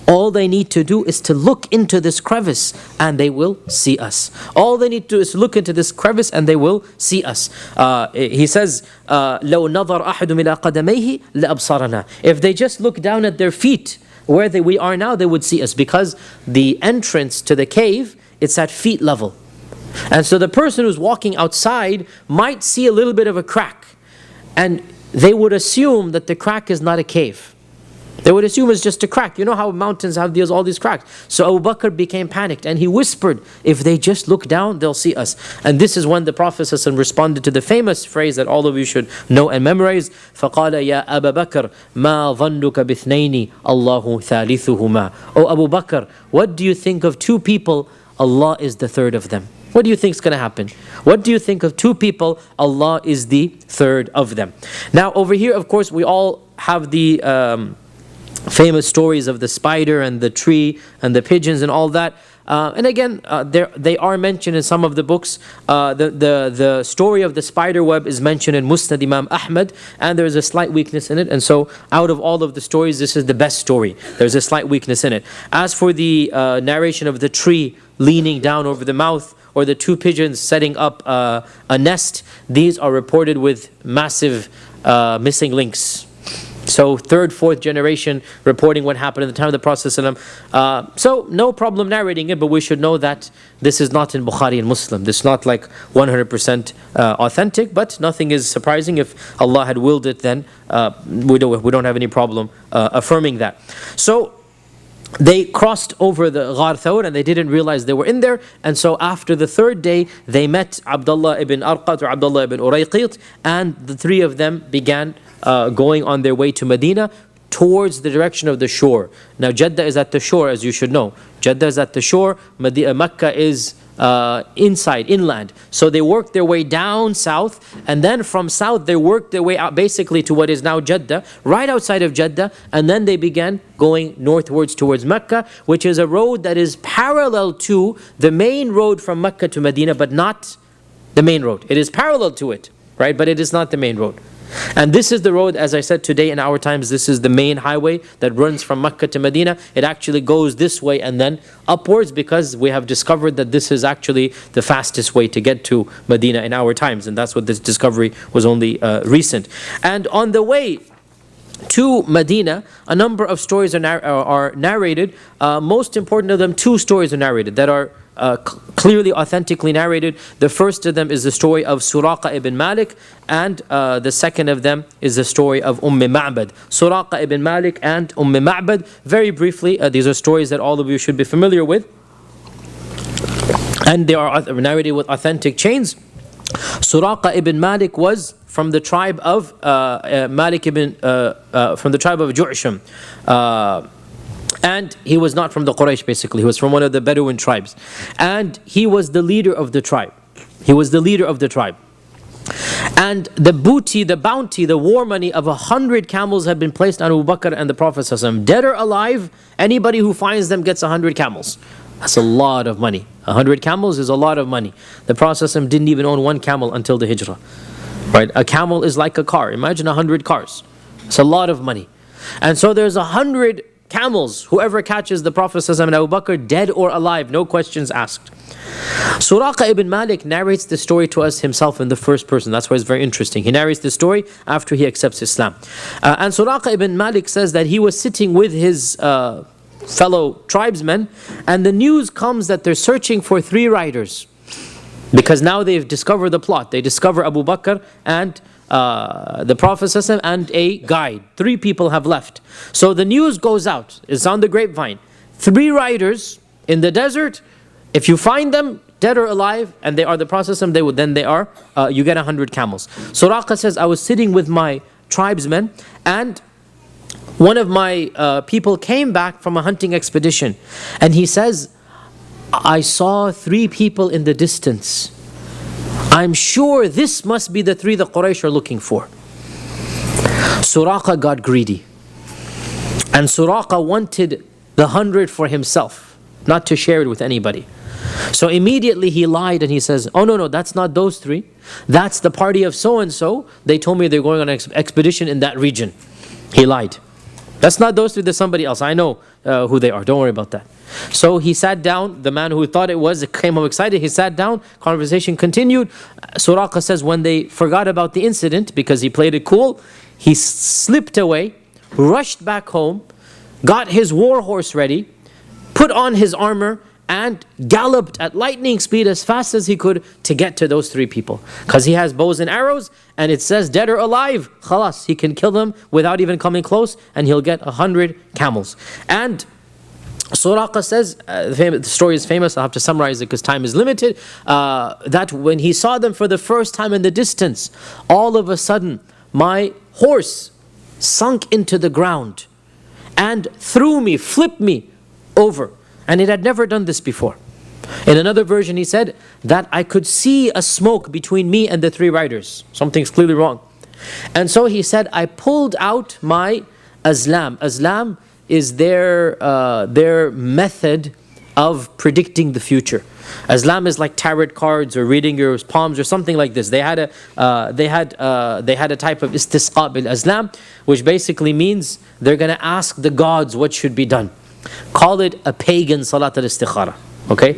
all they need to do is to look into this crevice and they will see us. All they need to do is look into this crevice and they will see us. He says, لَوْ نَظَرْ أَحَدٌ إِلَىٰ قَدَمَيْهِ لَأَبْصَرَنَا. If they just look down at their feet, where we are now, they would see us. Because the entrance to the cave, it's at feet level. And so the person who's walking outside might see a little bit of a crack. And they would assume that the crack is not a cave. They would assume it's just a crack. You know how mountains have all these cracks. So Abu Bakr became panicked and he whispered, if they just look down, they'll see us. And this is when the Prophet ﷺ responded to the famous phrase that all of you should know and memorize. فَقَالَ يَا أَبَا بَكْرَ مَا ظَنُّكَ بِاثْنَيْنِ اللَّهُ ثَالِثُهُمَا. Oh Abu Bakr, what do you think of 2 people? Allah is the third of them. What do you think is going to happen? What do you think of 2 people? Allah is the third of them. Now over here, of course, we all have the famous stories of the spider and the tree and the pigeons and all that. And again, they are mentioned in some of the books. The story of the spider web is mentioned in Musnad Imam Ahmad, and there's a slight weakness in it. And so out of all of the stories, this is the best story. There's a slight weakness in it. As for the narration of the tree leaning down over the mouth, or the 2 pigeons setting up a nest, these are reported with massive missing links. So third, fourth generation reporting what happened at the time of the Prophet ﷺ. So no problem narrating it, but we should know that this is not in Bukhari and Muslim. This is not like 100% authentic, but nothing is surprising. If Allah had willed it, then we don't have any problem affirming that. So they crossed over the Ghar Thawr and they didn't realize they were in there. And so after the third day, they met Abdullah ibn Arqat or Abdullah ibn Urayqit, and the three of them began going on their way to Medina towards the direction of the shore. Now Jeddah is at the shore, as you should know. Jeddah is at the shore, Mecca is inland. So they worked their way down south, and then from south they worked their way out basically to what is now Jeddah, right outside of Jeddah, and then they began going northwards towards Mecca, which is a road that is parallel to the main road from Mecca to Medina, but not the main road. It is parallel to it, right? But it is not the main road. And this is the road, as I said, today in our times, this is the main highway that runs from Mecca to Medina. It actually goes this way and then upwards, because we have discovered that this is actually the fastest way to get to Medina in our times. And that's what this discovery was only recent. And on the way to Medina, a number of stories are narrated. Most important of them, two stories are narrated that are clearly authentically narrated. The first of them is the story of Surakah ibn Malik, and the second of them is the story of Ma'bad. Surakah ibn Malik and Ma'bad. Very briefly, these are stories that all of you should be familiar with, and they are narrated with authentic chains. Surakah ibn Malik was from the tribe of Ju'sham. And he was not from the Quraish, basically. He was from one of the Bedouin tribes. And he was the leader of the tribe. And the booty, the bounty, the war money of 100 camels had been placed on Abu Bakr and the Prophet ﷺ. Dead or alive, anybody who finds them gets 100 camels. That's a lot of money. 100 camels is a lot of money. The Prophet ﷺ didn't even own one camel until the hijrah. Right? A camel is like a car. Imagine 100 cars. It's a lot of money. And so there's 100 camels, whoever catches the Prophet ﷺ and Abu Bakr, dead or alive, no questions asked. Surakah ibn Malik narrates the story to us himself in the first person. That's why it's very interesting. He narrates the story after he accepts Islam. And Surakah ibn Malik says that he was sitting with his fellow tribesmen, and the news comes that they're searching for 3 riders, because now they've discovered the plot. They discover Abu Bakr and the Prophet ﷺ and a guide. 3 people have left. So the news goes out. It's on the grapevine. 3 riders in the desert. If you find them, dead or alive, and they are the Prophet ﷺ, you get 100 camels. Surakah says, I was sitting with my tribesmen, and one of my people came back from a hunting expedition, and he says, I saw 3 people in the distance. I'm sure this must be the 3 the Quraysh are looking for. Surakah got greedy. And Surakah wanted the 100 for himself, not to share it with anybody. So immediately he lied and he says, oh no, that's not those 3. That's the party of so-and-so. They told me they're going on an expedition in that region. He lied. That's not those 3, there's somebody else. I know who they are. Don't worry about that. So he sat down. The man who thought it was came home excited. He sat down. Conversation continued. Surakah says when they forgot about the incident, because he played it cool, he slipped away, rushed back home, got his war horse ready, put on his armor, and galloped at lightning speed as fast as he could to get to those 3 people. Because he has bows and arrows, and it says dead or alive, khalas, he can kill them without even coming close, and he'll get 100 camels. And Surakah says, the story is famous, I'll have to summarize it because time is limited, that when he saw them for the first time in the distance, all of a sudden, my horse sunk into the ground and flipped me over. And it had never done this before. In another version, he said that I could see a smoke between me and the 3 riders. Something's clearly wrong. And so he said, I pulled out my azlam. Azlam is their method of predicting the future. Azlam is like tarot cards or reading your palms or something like this. They had a type of istisqa bil azlam, which basically means they're going to ask the gods what should be done. Call it a pagan salat al-istikhara. Okay?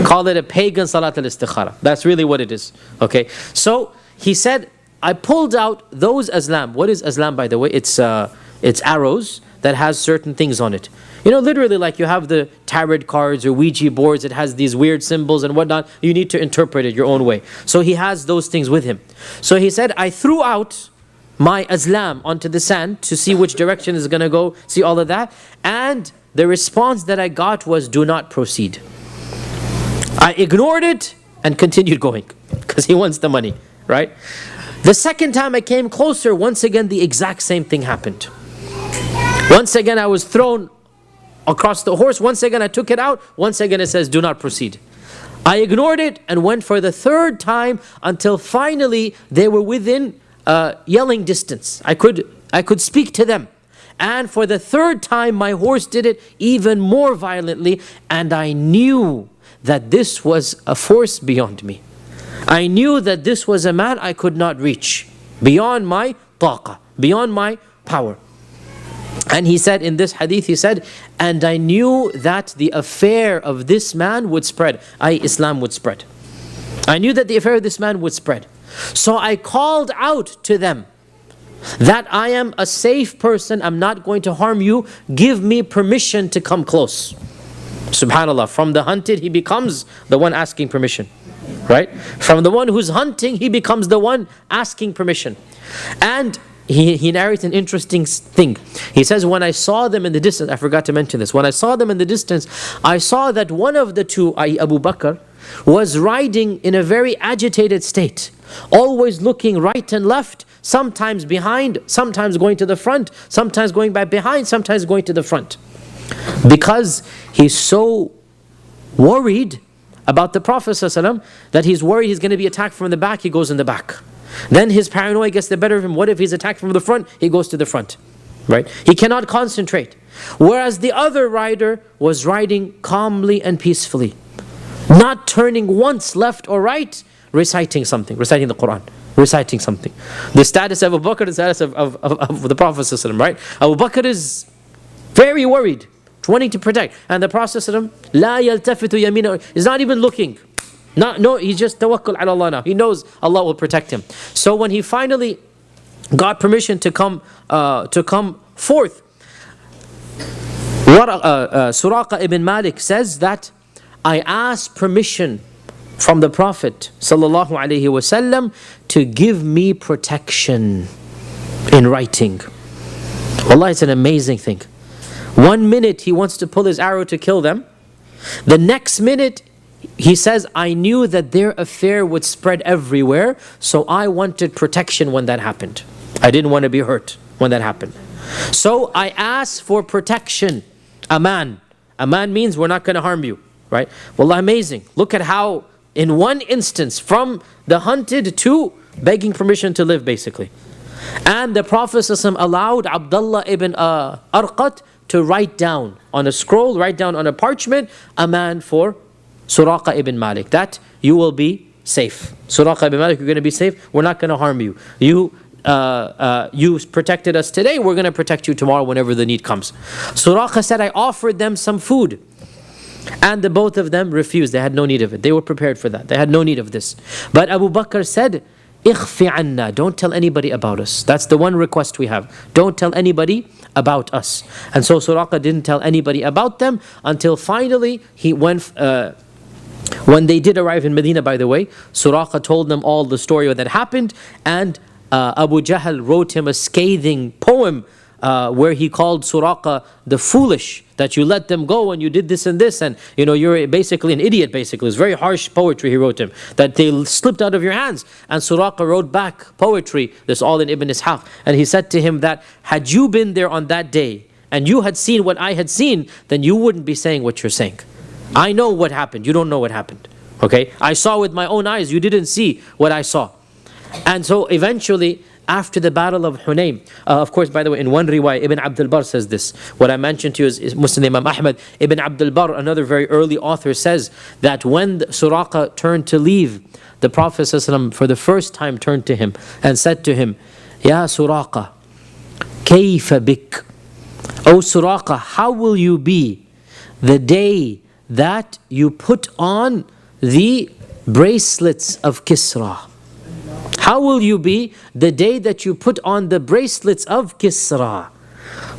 Call it a pagan salat al-istikhara. That's really what it is. Okay? So he said, I pulled out those azlam. What is azlam, by the way? It's It's arrows that has certain things on it. You know, literally like you have the tarot cards or Ouija boards, it has these weird symbols and whatnot. You need to interpret it your own way. So he has those things with him. So he said, I threw out my azlam onto the sand to see which direction is going to go, see all of that. And the response that I got was, do not proceed. I ignored it and continued going because he wants the money, right? The second time I came closer, once again the exact same thing happened. Once again I was thrown across the horse. Once again I took it out. Once again it says, do not proceed. I ignored it and went for the third time until finally they were within yelling distance. I could speak to them. And for the third time my horse did it even more violently, and I knew that this was a force beyond me. I knew that this was a man I could not reach, beyond my taqa, beyond my power. And he said in this hadith, he said, and I knew that the affair of this man would spread, i.e. Islam would spread. I knew that the affair of this man would spread. So I called out to them that I am a safe person, I'm not going to harm you, give me permission to come close. Subhanallah, from the hunted he becomes the one asking permission, right? From the one who's hunting he becomes the one asking permission. And he narrates an interesting thing. He says, when I saw them in the distance, I forgot to mention this, when I saw them in the distance, I saw that one of the two, i.e. Abu Bakr, was riding in a very agitated state, always looking right and left, sometimes behind, sometimes going to the front, sometimes going back behind, sometimes going to the front. Because he's so worried about the Prophet ﷺ that he's worried he's going to be attacked from the back, he goes in the back. Then his paranoia gets the better of him. What if he's attacked from the front? He goes to the front, right? He cannot concentrate. Whereas the other rider was riding calmly and peacefully, not turning once left or right, reciting something, reciting the Quran, reciting something. The status of Abu Bakr, the status of the Prophet ﷺ, right? Abu Bakr is very worried, wanting to protect. And the Prophet ﷺ, لا يلتفت يمينه, is not even looking. No, he's just tawakkul ala Allah now. He knows Allah will protect him. So when he finally got permission to come forth, Surakah ibn Malik says that I asked permission from the Prophet sallallahu alaihi wasallam to give me protection in writing. Wallah, it's an amazing thing. 1 minute he wants to pull his arrow to kill them. The next minute he says, I knew that their affair would spread everywhere, so I wanted protection when that happened. I didn't want to be hurt when that happened. So I asked for protection. Aman. Aman means we're not going to harm you, right? Wallah, amazing. Look at how in one instance, from the hunted to begging permission to live, basically. And the Prophet ﷺ allowed Abdullah ibn Arqat to write down on a scroll, write down on a parchment, Aman for Surakah ibn Malik, that you will be safe. Surakah ibn Malik, you're going to be safe. We're not going to harm you. You protected us today, we're going to protect you tomorrow whenever the need comes. Surakah said, I offered them some food. And the both of them refused. They had no need of it. They were prepared for that. They had no need of this. But Abu Bakr said, Ikhfi anna, don't tell anybody about us. That's the one request we have. Don't tell anybody about us. And so Surakah didn't tell anybody about them until finally he went. When they did arrive in Medina, by the way, Surakah told them all the story that happened, and Abu Jahl wrote him a scathing poem where he called Surakah the foolish, that you let them go and you did this and this, and you know you're basically an idiot. Basically, it's very harsh poetry he wrote him, that they slipped out of your hands. And Surakah wrote back poetry, this all in Ibn Ishaq, and he said to him that had you been there on that day and you had seen what I had seen, then you wouldn't be saying what you're saying. I know what happened, you don't know what happened. Okay, I saw with my own eyes, you didn't see what I saw. And so eventually, after the battle of Hunayn, of course, by the way, in one riwayah, Ibn Abdul Bar says this. What I mentioned to you is Muslim Imam Ahmad. Ibn Abdul Bar, another very early author, says that when Surakah turned to leave, the Prophet ﷺ for the first time turned to him and said to him, Ya Surakah, kayfa bik? O Surakah, how will you be the day that you put on the bracelets of Kisra? How will you be the day that you put on the bracelets of Kisra?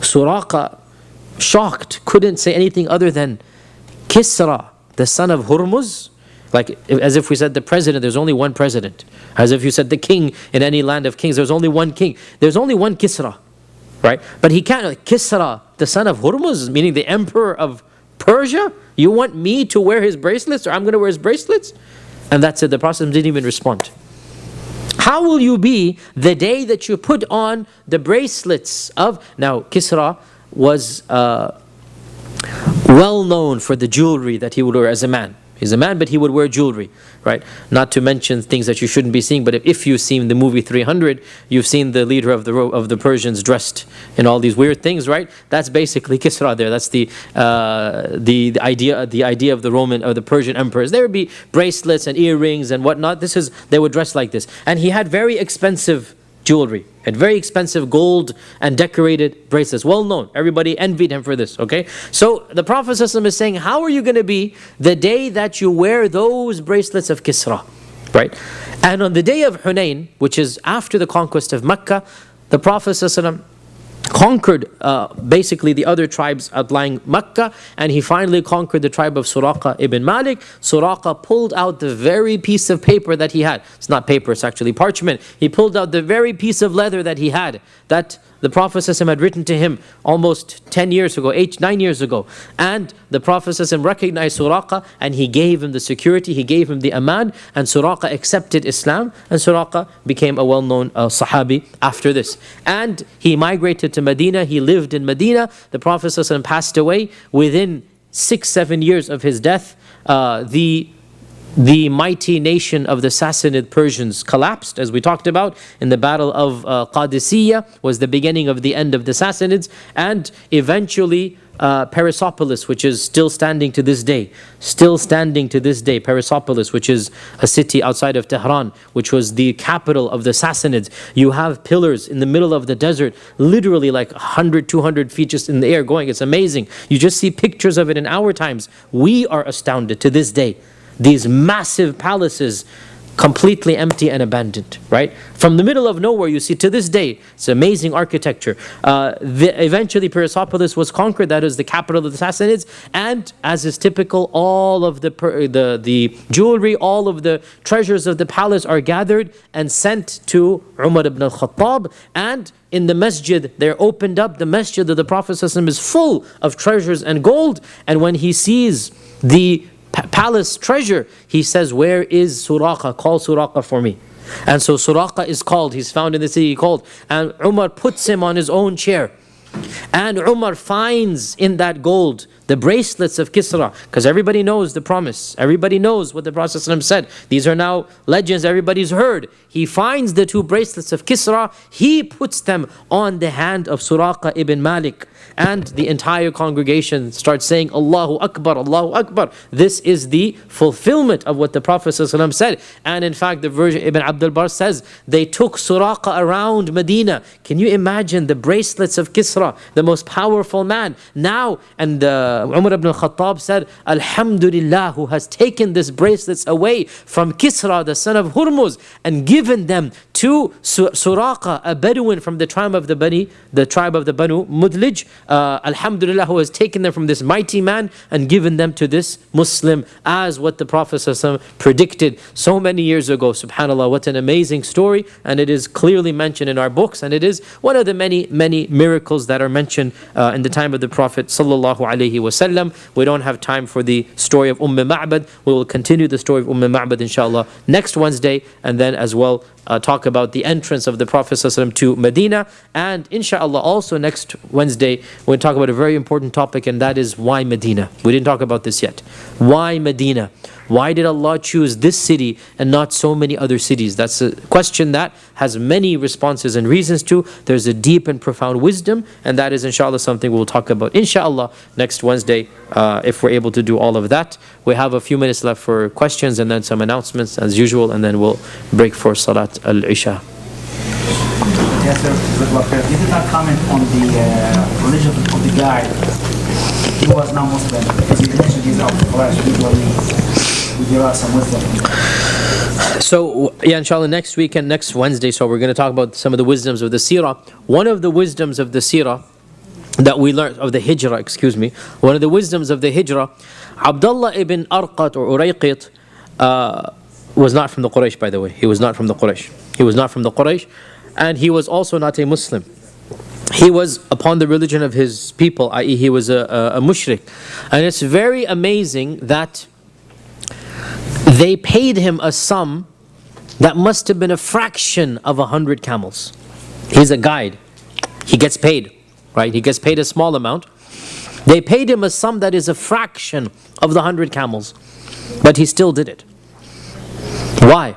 Surakah, shocked, couldn't say anything other than Kisra, the son of Hormuz. Like, as if we said the president, there's only one president. As if you said the king in any land of kings, there's only one king. There's only one Kisra, right? But he can't, like, Kisra, the son of Hormuz, meaning the emperor of Persia? You want me to wear his bracelets, or I'm going to wear his bracelets? And that's it. The Prophet didn't even respond. How will you be the day that you put on the bracelets of... Now, Kisra was well known for the jewelry that he would wear as a man. He's a man, but he would wear jewelry, right? Not to mention things that you shouldn't be seeing, but if you've seen the movie 300, you've seen the leader of the Persians dressed in all these weird things, right? That's basically Kisra there. That's the idea of the Roman or the Persian emperors. There would be bracelets and earrings and whatnot. They would dress like this. And he had very expensive jewelry, had very expensive gold and decorated bracelets, well known. Everybody envied him for this, okay? So the Prophet ﷺ is saying, how are you going to be the day that you wear those bracelets of Kisra, right? And on the day of Hunayn, which is after the conquest of Mecca, the Prophet ﷺ conquered basically the other tribes outlying Mecca, and he finally conquered the tribe of Surakah ibn Malik. Surakah pulled out the very piece of paper that he had. It's not paper, it's actually parchment. He pulled out the very piece of leather that he had, that the Prophet ﷺ had written to him almost 10 years ago, 9 years ago. And the Prophet ﷺ recognized Surakah, and he gave him the security, he gave him the aman, and Surakah accepted Islam, and Surakah became a well-known Sahabi after this. And he migrated to Medina, he lived in Medina. The Prophet ﷺ passed away within 6-7 years of his death. The mighty nation of the Sassanid Persians collapsed, as we talked about in the battle of Qadisiyah, was the beginning of the end of the Sassanids, and eventually Persepolis, which is still standing to this day, Persepolis, which is a city outside of Tehran, which was the capital of the Sassanids. You have pillars in the middle of the desert, literally like 100, 200 feet just in the air going. It's amazing. You just see pictures of it in our times. We are astounded to this day. These massive palaces, completely empty and abandoned, right? From the middle of nowhere, you see to this day, it's amazing architecture. Eventually, Persepolis was conquered. That is the capital of the Sassanids. And as is typical, all of the jewelry, all of the treasures of the palace are gathered and sent to Umar ibn al-Khattab. And in the masjid, they're opened up. The masjid of the Prophet ﷺ is full of treasures and gold. And when he sees the palace treasure, he says, where is Surakah? Call Surakah for me. And so Surakah is called. He's found in the city called. And Umar puts him on his own chair. And Umar finds in that gold the bracelets of Kisra, because everybody knows the promise. Everybody knows what the Prophet ﷺ said. These are now legends everybody's heard. He finds the two bracelets of Kisra. He puts them on the hand of Surakah ibn Malik. And the entire congregation starts saying, Allahu Akbar, Allahu Akbar. This is the fulfillment of what the Prophet ﷺ said. And in fact, the version Ibn Abdul Bar says, they took Surakah around Medina. Can you imagine the bracelets of Kisra, the most powerful man? Now, and Umar ibn al-Khattab said, Alhamdulillah, who has taken these bracelets away from Kisra, the son of Hormuz, and given them to Surakah, a Bedouin from the tribe of the Banu Mudlij. Alhamdulillah, who has taken them from this mighty man and given them to this Muslim, as what the Prophet ﷺ predicted so many years ago. Subhanallah, what an amazing story, and it is clearly mentioned in our books, and it is one of the many miracles that are mentioned in the time of the Prophet ﷺ. We don't have time for the story of Ma'bad. We will continue the story of Ma'bad inshallah next Wednesday, and then as well talk about the entrance of the Prophet ﷺ to Medina. And inshallah also next Wednesday we'll talk about a very important topic, and that is why Medina. We didn't talk about this yet. Why Medina? Why did Allah choose this city and not so many other cities? That's a question that has many responses and reasons to. There's a deep and profound wisdom, and that is inshallah something we'll talk about inshallah next Wednesday, if we're able to do all of that. We have a few minutes left for questions and then some announcements as usual, and then we'll break for Salat al-Isha. Yes, sir. You did not comment on the religion of the guy. He was not Muslim, because you mentioned he's out of Quraish. We give us some wisdom. So, yeah, inshallah, next week and next Wednesday, so we're going to talk about some of the wisdoms of the Seerah. One of the wisdoms of the Seerah that we learned of the hijrah, one of the wisdoms of the hijrah, Abdullah ibn Arqat or Urayqit was not from the Quraysh, by the way. He was not from the Quraysh. He was not from the Quraysh, and he was also not a Muslim. He was upon the religion of his people, i.e. he was a mushrik. And it's very amazing that they paid him a sum that must have been a fraction of 100 camels. He's a guide. He gets paid, right? He gets paid a small amount. They paid him a sum that is a fraction of the 100 camels. But he still did it. Why?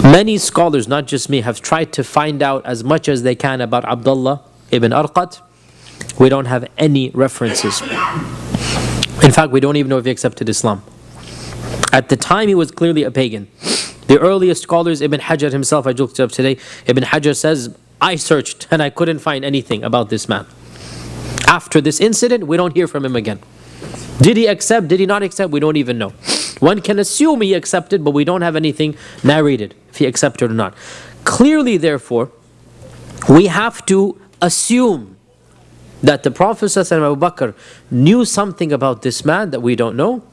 Many scholars, not just me, have tried to find out as much as they can about Abdullah ibn Arqat. We don't have any references. In fact, we don't even know if he accepted Islam. At the time, he was clearly a pagan. The earliest scholars, Ibn Hajar himself, I looked it up today, Ibn Hajar says, I searched and I couldn't find anything about this man. After this incident, we don't hear from him again. Did he accept? Did he not accept? We don't even know. One can assume he accepted, but we don't have anything narrated if he accepted or not. Clearly, therefore, we have to assume that the Prophet ﷺ and Abu Bakr knew something about this man that we don't know,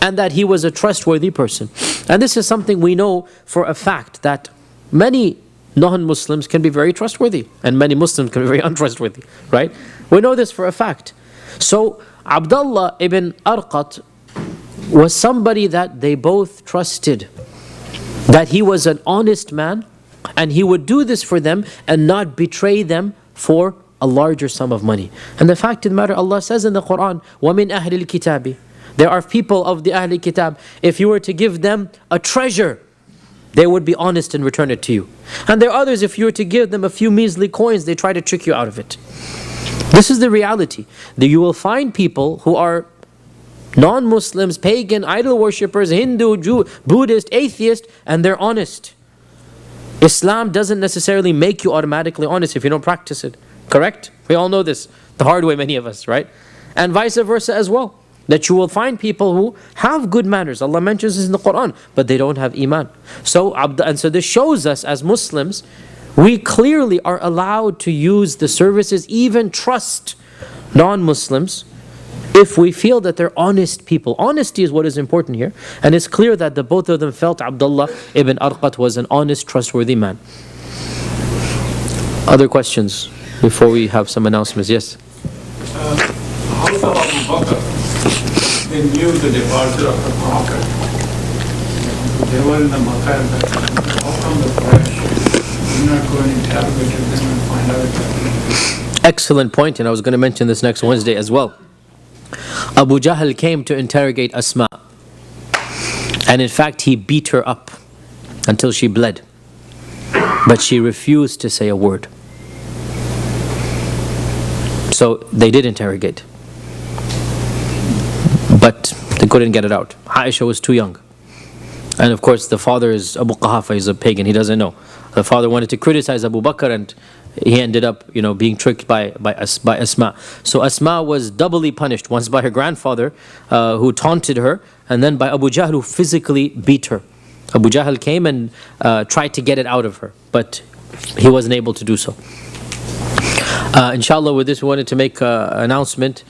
and that he was a trustworthy person. And this is something we know for a fact, that many non-Muslims can be very trustworthy, and many Muslims can be very untrustworthy, right? We know this for a fact. So, Abdullah ibn Arqat was somebody that they both trusted, that he was an honest man, and he would do this for them and not betray them for a larger sum of money. And the fact of the matter, Allah says in the Quran, وَمِنْ أَهْلِ الْكِتَابِ, there are people of the Ahl Kitab, if you were to give them a treasure, they would be honest and return it to you. And there are others, if you were to give them a few measly coins, they try to trick you out of it. This is the reality. That you will find people who are non-Muslims, pagan, idol worshippers, Hindu, Jew, Buddhist, atheist, and they're honest. Islam doesn't necessarily make you automatically honest if you don't practice it. Correct? We all know this the hard way, many of us, right? And vice versa as well. That you will find people who have good manners. Allah mentions this in the Quran, but they don't have iman. So this shows us as Muslims, we clearly are allowed to use the services, even trust non-Muslims, if we feel that they're honest people. Honesty is what is important here. And it's clear that the both of them felt Abdullah ibn Arqat was an honest, trustworthy man. Other questions before we have some announcements? Yes? How come Abu Bakr, they knew the departure of the Prophet? They were in the Makkah at that time. How come the Quraysh did not go and interrogate them and find out exactly? Excellent point, and I was going to mention this next Wednesday as well. Abu Jahl came to interrogate Asma, and in fact he beat her up until she bled, but she refused to say a word. So they did interrogate, but they couldn't get it out. Aisha was too young, and of course the father is Abu Quhafa, he's a pagan, he doesn't know. The father wanted to criticize Abu Bakr, and he ended up, being tricked by Asma. So Asma was doubly punished, once by her grandfather, who taunted her, and then by Abu Jahl, who physically beat her. Abu Jahl came and tried to get it out of her, but he wasn't able to do so. Inshallah, with this we wanted to make an announcement